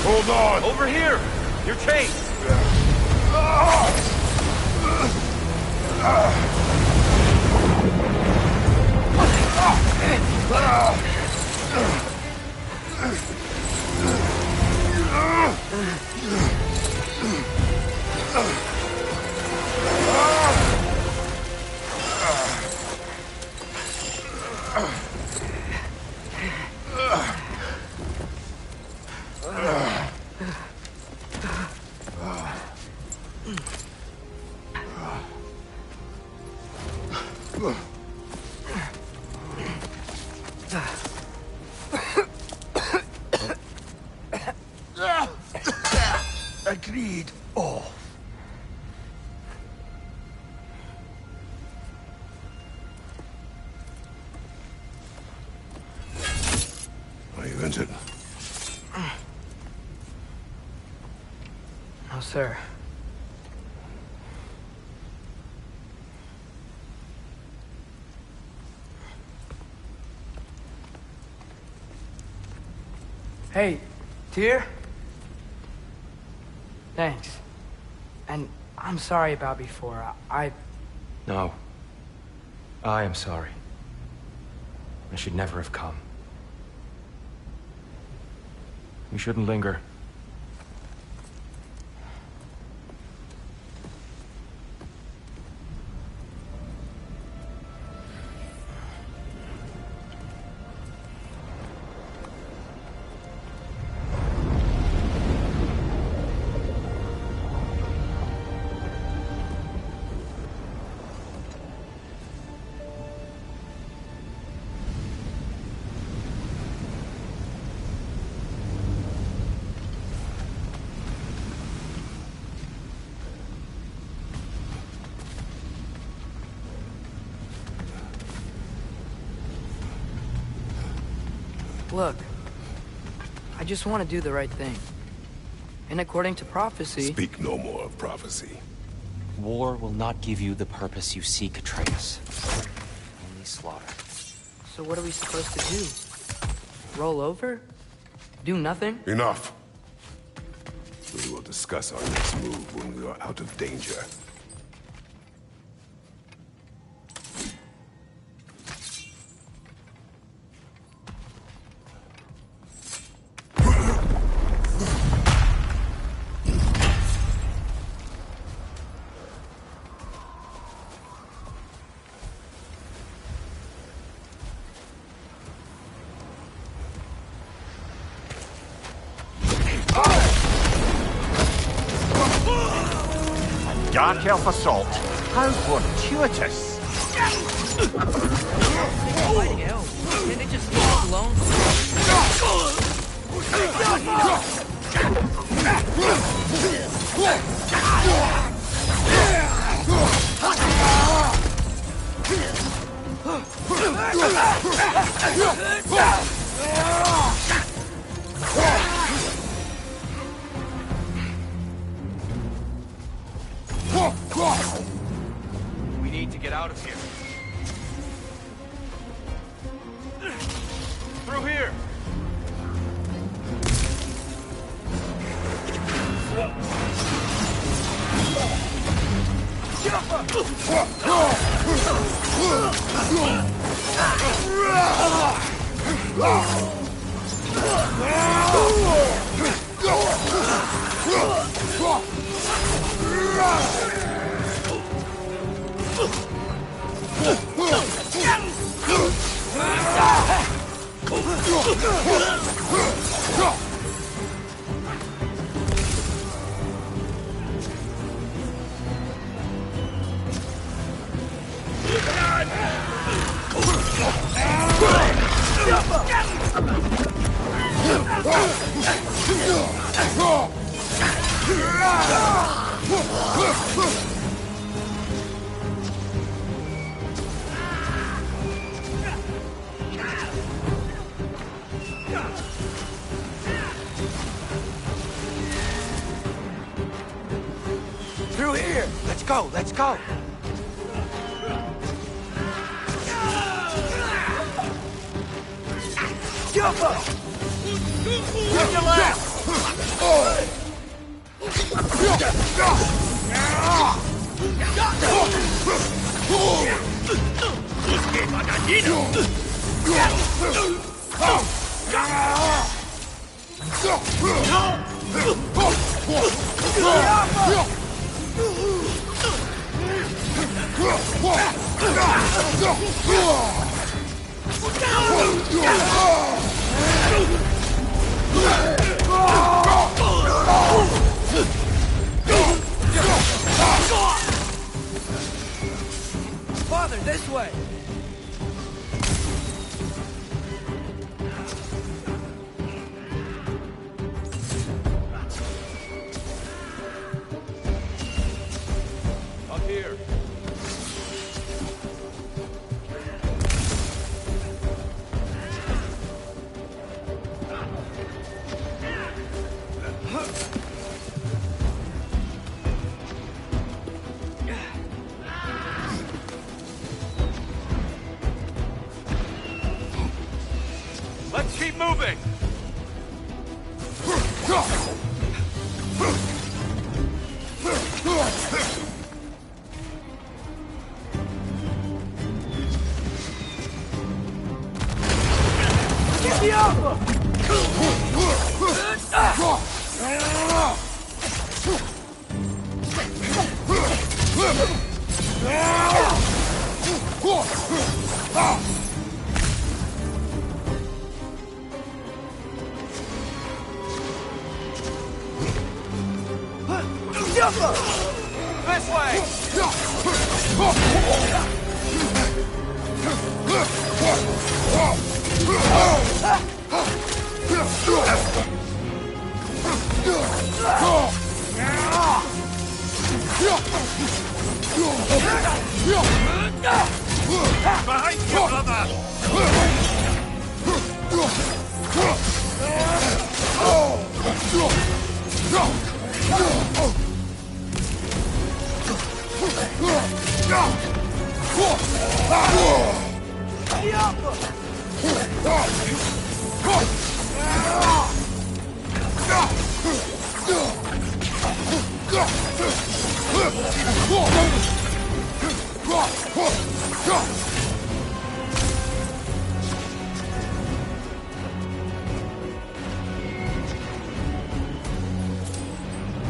Hold on! Over here! You're chased! Agreed. Oh. Are you injured? No, sir. Hey, Tyr? Thanks. And I'm sorry about before. No. I am sorry. I should never have come. We shouldn't linger. Look, I just want to do the right thing. And according to prophecy... Speak no more of prophecy. War will not give you the purpose you seek, Atreus. Only slaughter. So what are we supposed to do? Roll over? Do nothing? Enough! We will discuss our next move when we are out of danger. Dark elf assault. How fortuitous. Fighting elves. Can't they just leave us alone? We need to get out of here. Through here! Through here! Let's go, let's go! Jump up! Get your left! Father, this way! Keep moving! Get the Alpha! This way! Behind you, brother!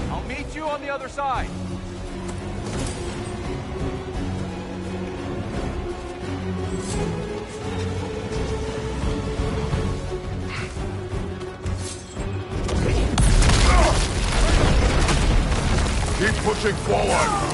I'll meet you on the other side. Keep pushing forward!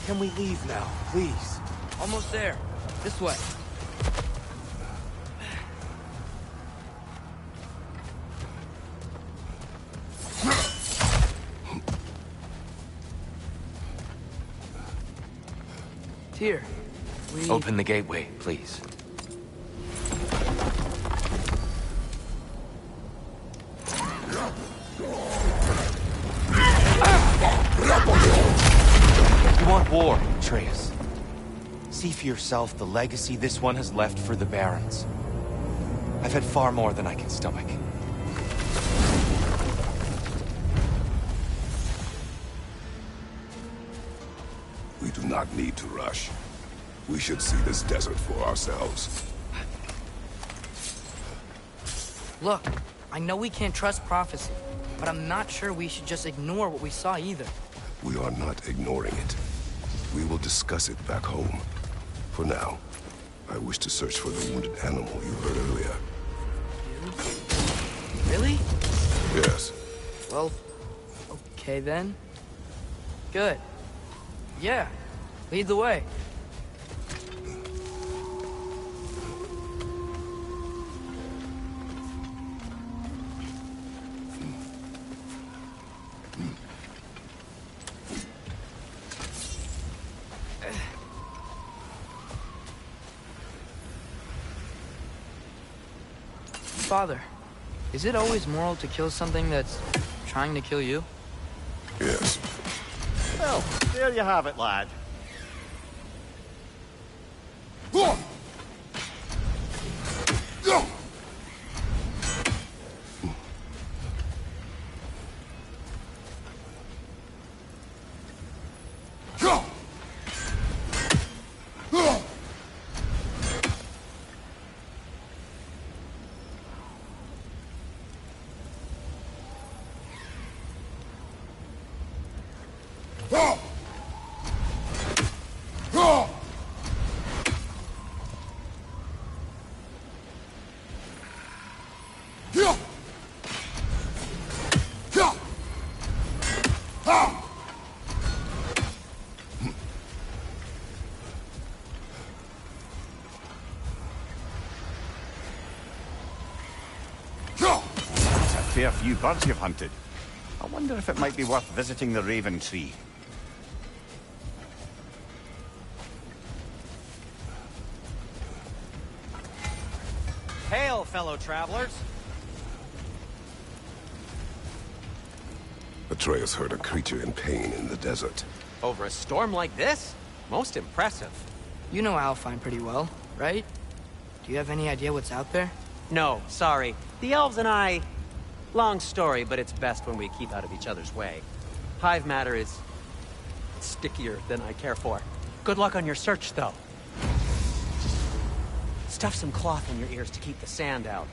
Can we leave now, please? Almost there. This way. Here. Open the gateway, please. You want war, Atreus. See for yourself the legacy this one has left for the Barons. I've had far more than I can stomach. We do not need to rush. We should see this desert for ourselves. Look, I know we can't trust prophecy, but I'm not sure we should just ignore what we saw either. We are not ignoring it. We will discuss it back home. For now, I wish to search for the wounded animal you heard earlier. Really? Yes. Well, okay then. Good. Yeah, lead the way. Father, is it always moral to kill something that's trying to kill you? Yes. Well, there you have it, lad. Fair few birds you've hunted. I wonder if it might be worth visiting the Raven Tree. Hail, fellow travelers. Atreus heard a creature in pain in the desert. Over a storm like this? Most impressive. You know Alfheim pretty well, right? Do you have any idea what's out there? No, sorry. The elves and I... Long story, but it's best when we keep out of each other's way. Hive matter is... stickier than I care for. Good luck on your search, though. Stuff some cloth in your ears to keep the sand out.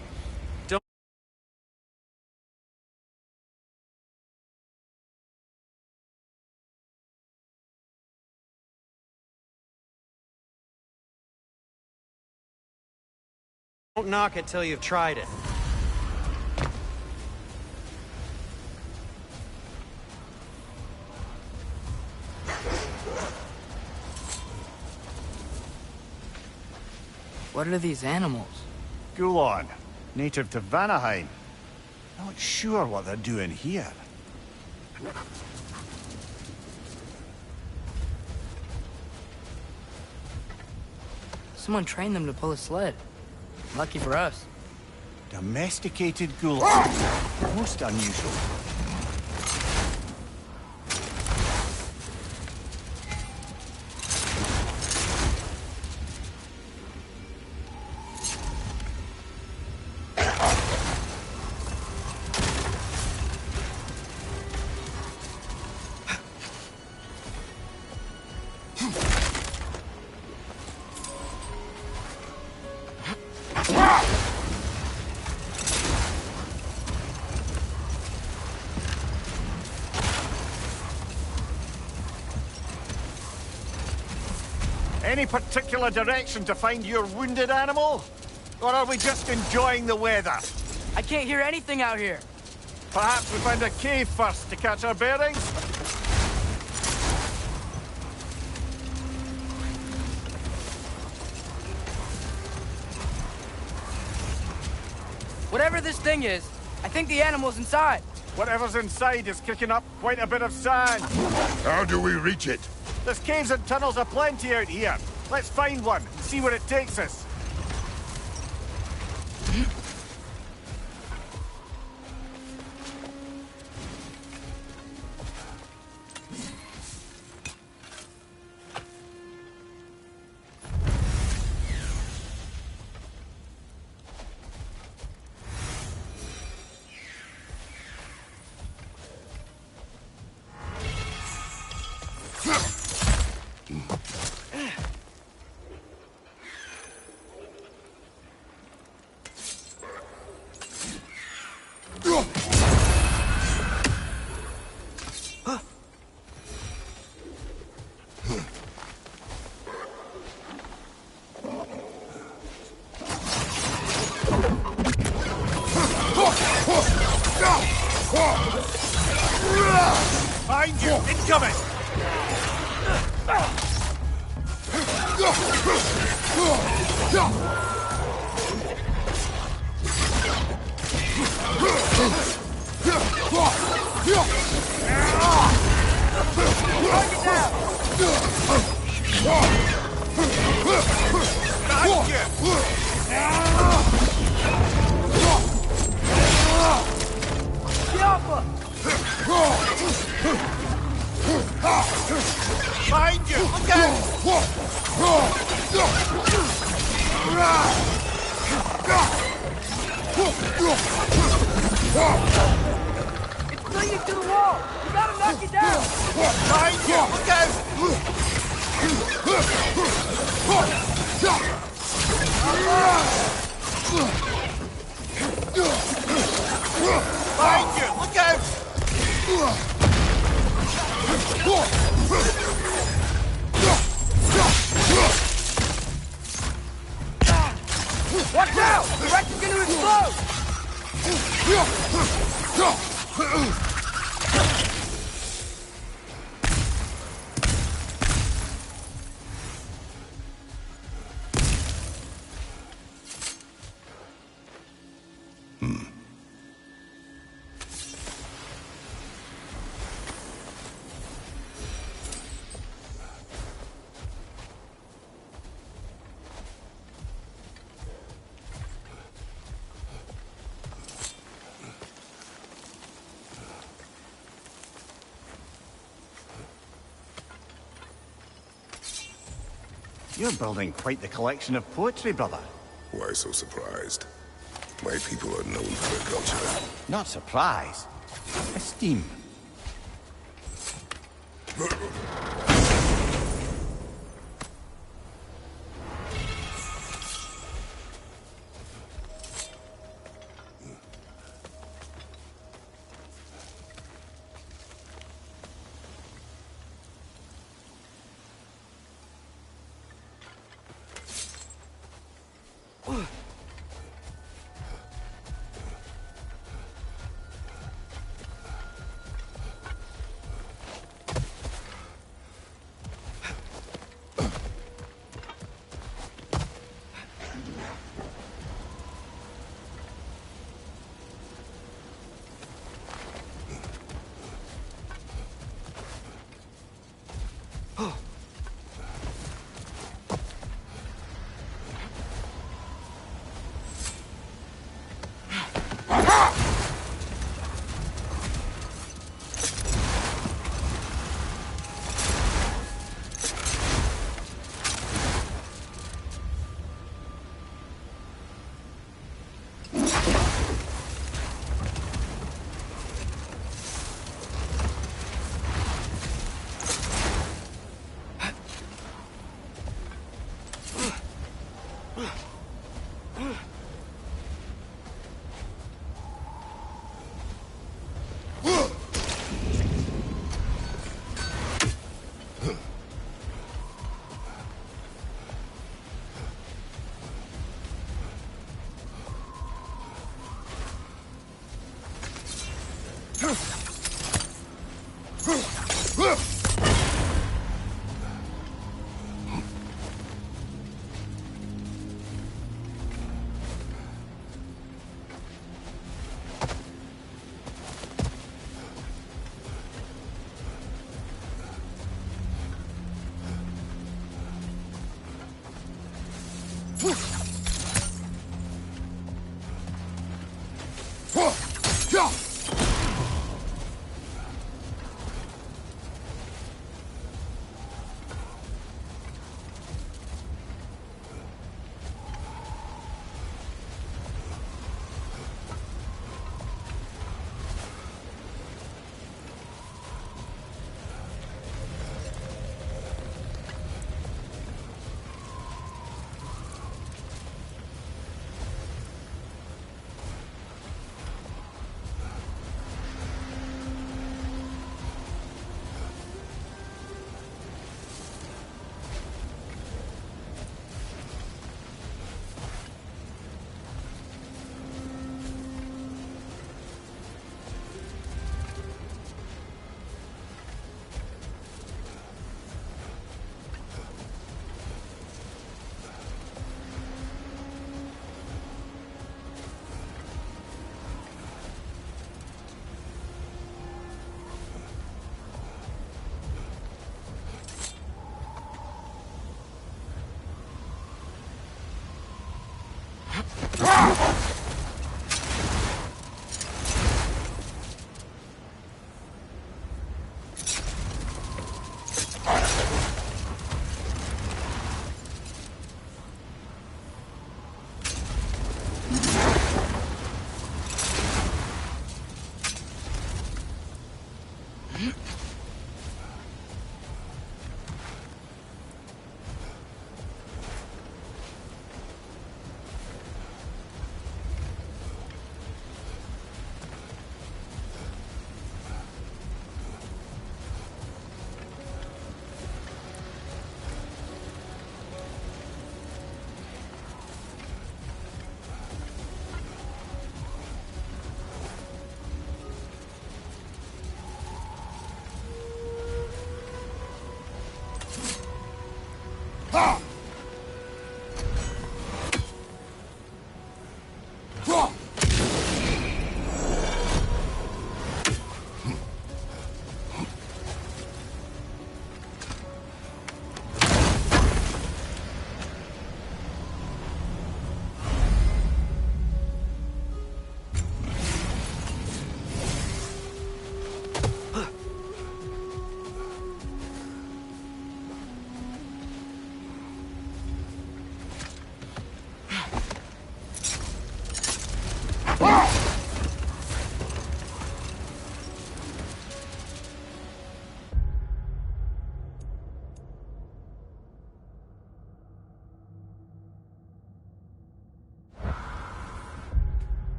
Don't knock it till you've tried it. What are these animals? Gulon, native to Vanaheim. Not sure what they're doing here. Someone trained them to pull a sled. Lucky for us. Domesticated Gulon. Most unusual. Any particular direction to find your wounded animal? Or are we just enjoying the weather? I can't hear anything out here. Perhaps we find a cave first to catch our bearings? Whatever this thing is, I think the animal's inside. Whatever's inside is kicking up quite a bit of sand. How do we reach it? There's caves and tunnels aplenty out here. Let's find one and see where it takes us. Behind you! Incoming! Behind you! Look out! It's clinging to the wall! You gotta knock it down! Behind you! Look out! Behind you! Look out! out! The wreck is gonna explode! You're building quite the collection of poetry, brother. Why so surprised? My people are known for their culture. Not surprise. Esteem.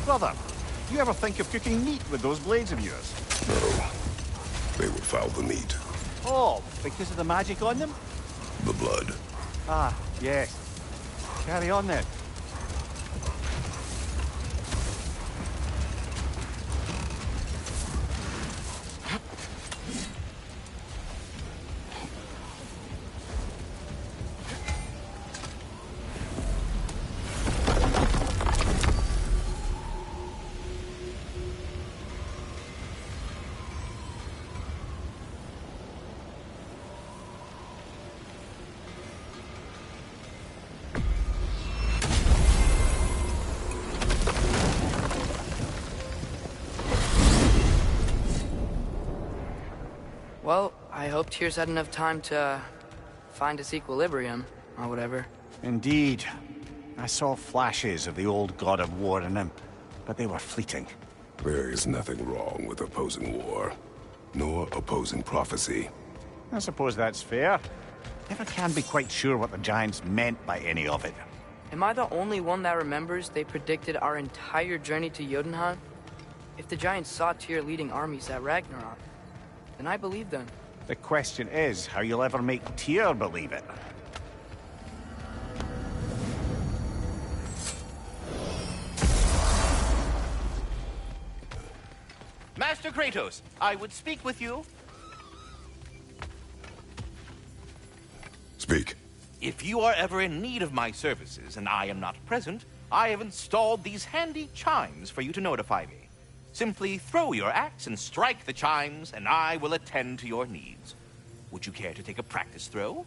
Brother, you ever think of cooking meat with those blades of yours? No. They would foul the meat. Oh, because of the magic on them? The blood. Ah, yes. Carry on then. Well, I hope Tyr's had enough time to find its equilibrium, or whatever. Indeed. I saw flashes of the old god of war in him, but they were fleeting. There is nothing wrong with opposing war, nor opposing prophecy. I suppose that's fair. Never can be quite sure what the Giants meant by any of it. Am I the only one that remembers they predicted our entire journey to Jotunheim? If the Giants saw Tyr leading armies at Ragnarok, then I believe them. The question is how you'll ever make Tyr believe it. Master Kratos, I would speak with you. Speak. If you are ever in need of my services and I am not present, I have installed these handy chimes for you to notify me. Simply throw your axe and strike the chimes, and I will attend to your needs. Would you care to take a practice throw?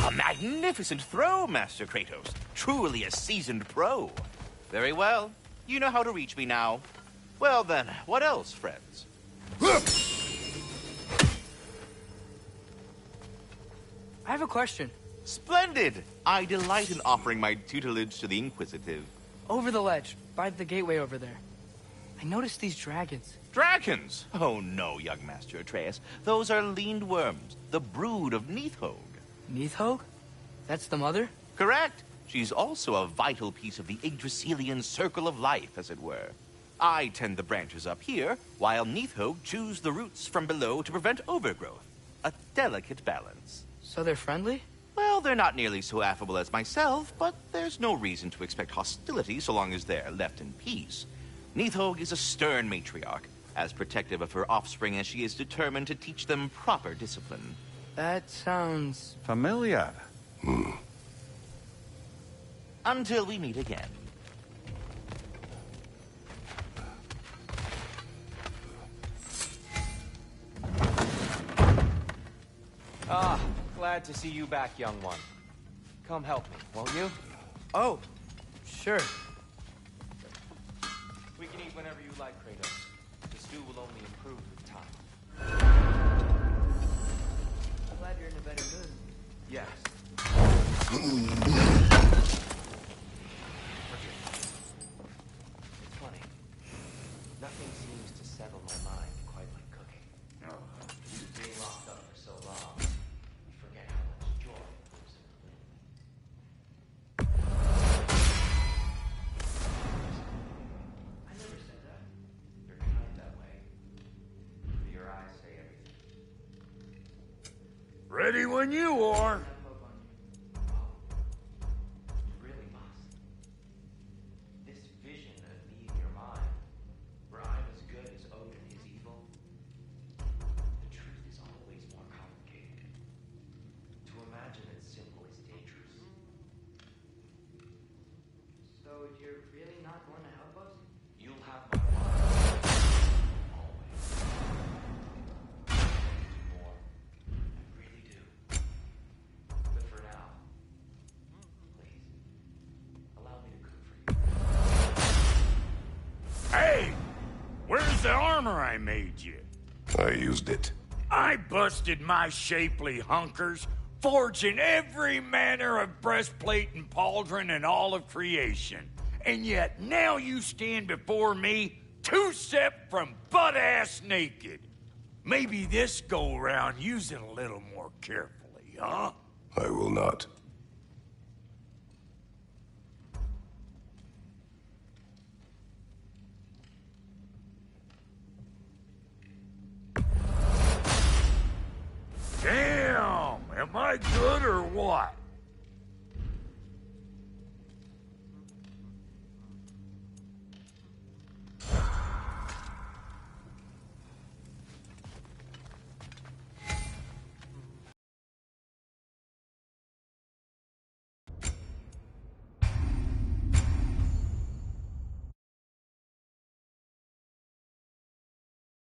A magnificent throw, Master Kratos. Truly a seasoned pro. Very well. You know how to reach me now. Well then, what else, friends? I have a question. Splendid! I delight in offering my tutelage to the inquisitive. Over the ledge, by the gateway over there. I noticed these dragons. Dragons? Oh no, young Master Atreus. Those are leaned worms, the brood of Nidhogg. Nidhogg? That's the mother? Correct. She's also a vital piece of the Yggdrasilian circle of life, as it were. I tend the branches up here, while Nidhogg chews the roots from below to prevent overgrowth. A delicate balance. So they're friendly? Well, they're not nearly so affable as myself, but there's no reason to expect hostility so long as they're left in peace. Nidhogg is a stern matriarch, as protective of her offspring as she is determined to teach them proper discipline. That sounds... Familiar. Until we meet again. Ah, glad to see you back, young one. Come help me, won't you? Oh, sure. We can eat whenever you like, Kratos. The stew will only improve with time. I'm glad you're in a better mood. Yes. It's funny. Nothing seems to settle my mind quite like cooking. Being locked up for so long, you forget how much joy lives in the wind. I never said that. You're kind that way. Your eyes say everything. Ready when you are. You really must. This vision of me in your mind, where I'm as good as Odin is evil, the truth is always more complicated. To imagine it simple is dangerous. So you're really not going to help us? You'll have my word. Always. I want to do more. I really do. But for now, please, allow me to cook for you. Hey! Where's the armor I made you? I used it. I busted my shapely hunkers, forging every manner of breastplate and pauldron in all of creation. And yet now you stand before me, two-step from butt-ass naked. Maybe this go-round use it a little more carefully, huh? I will not. Damn! Am I good or what?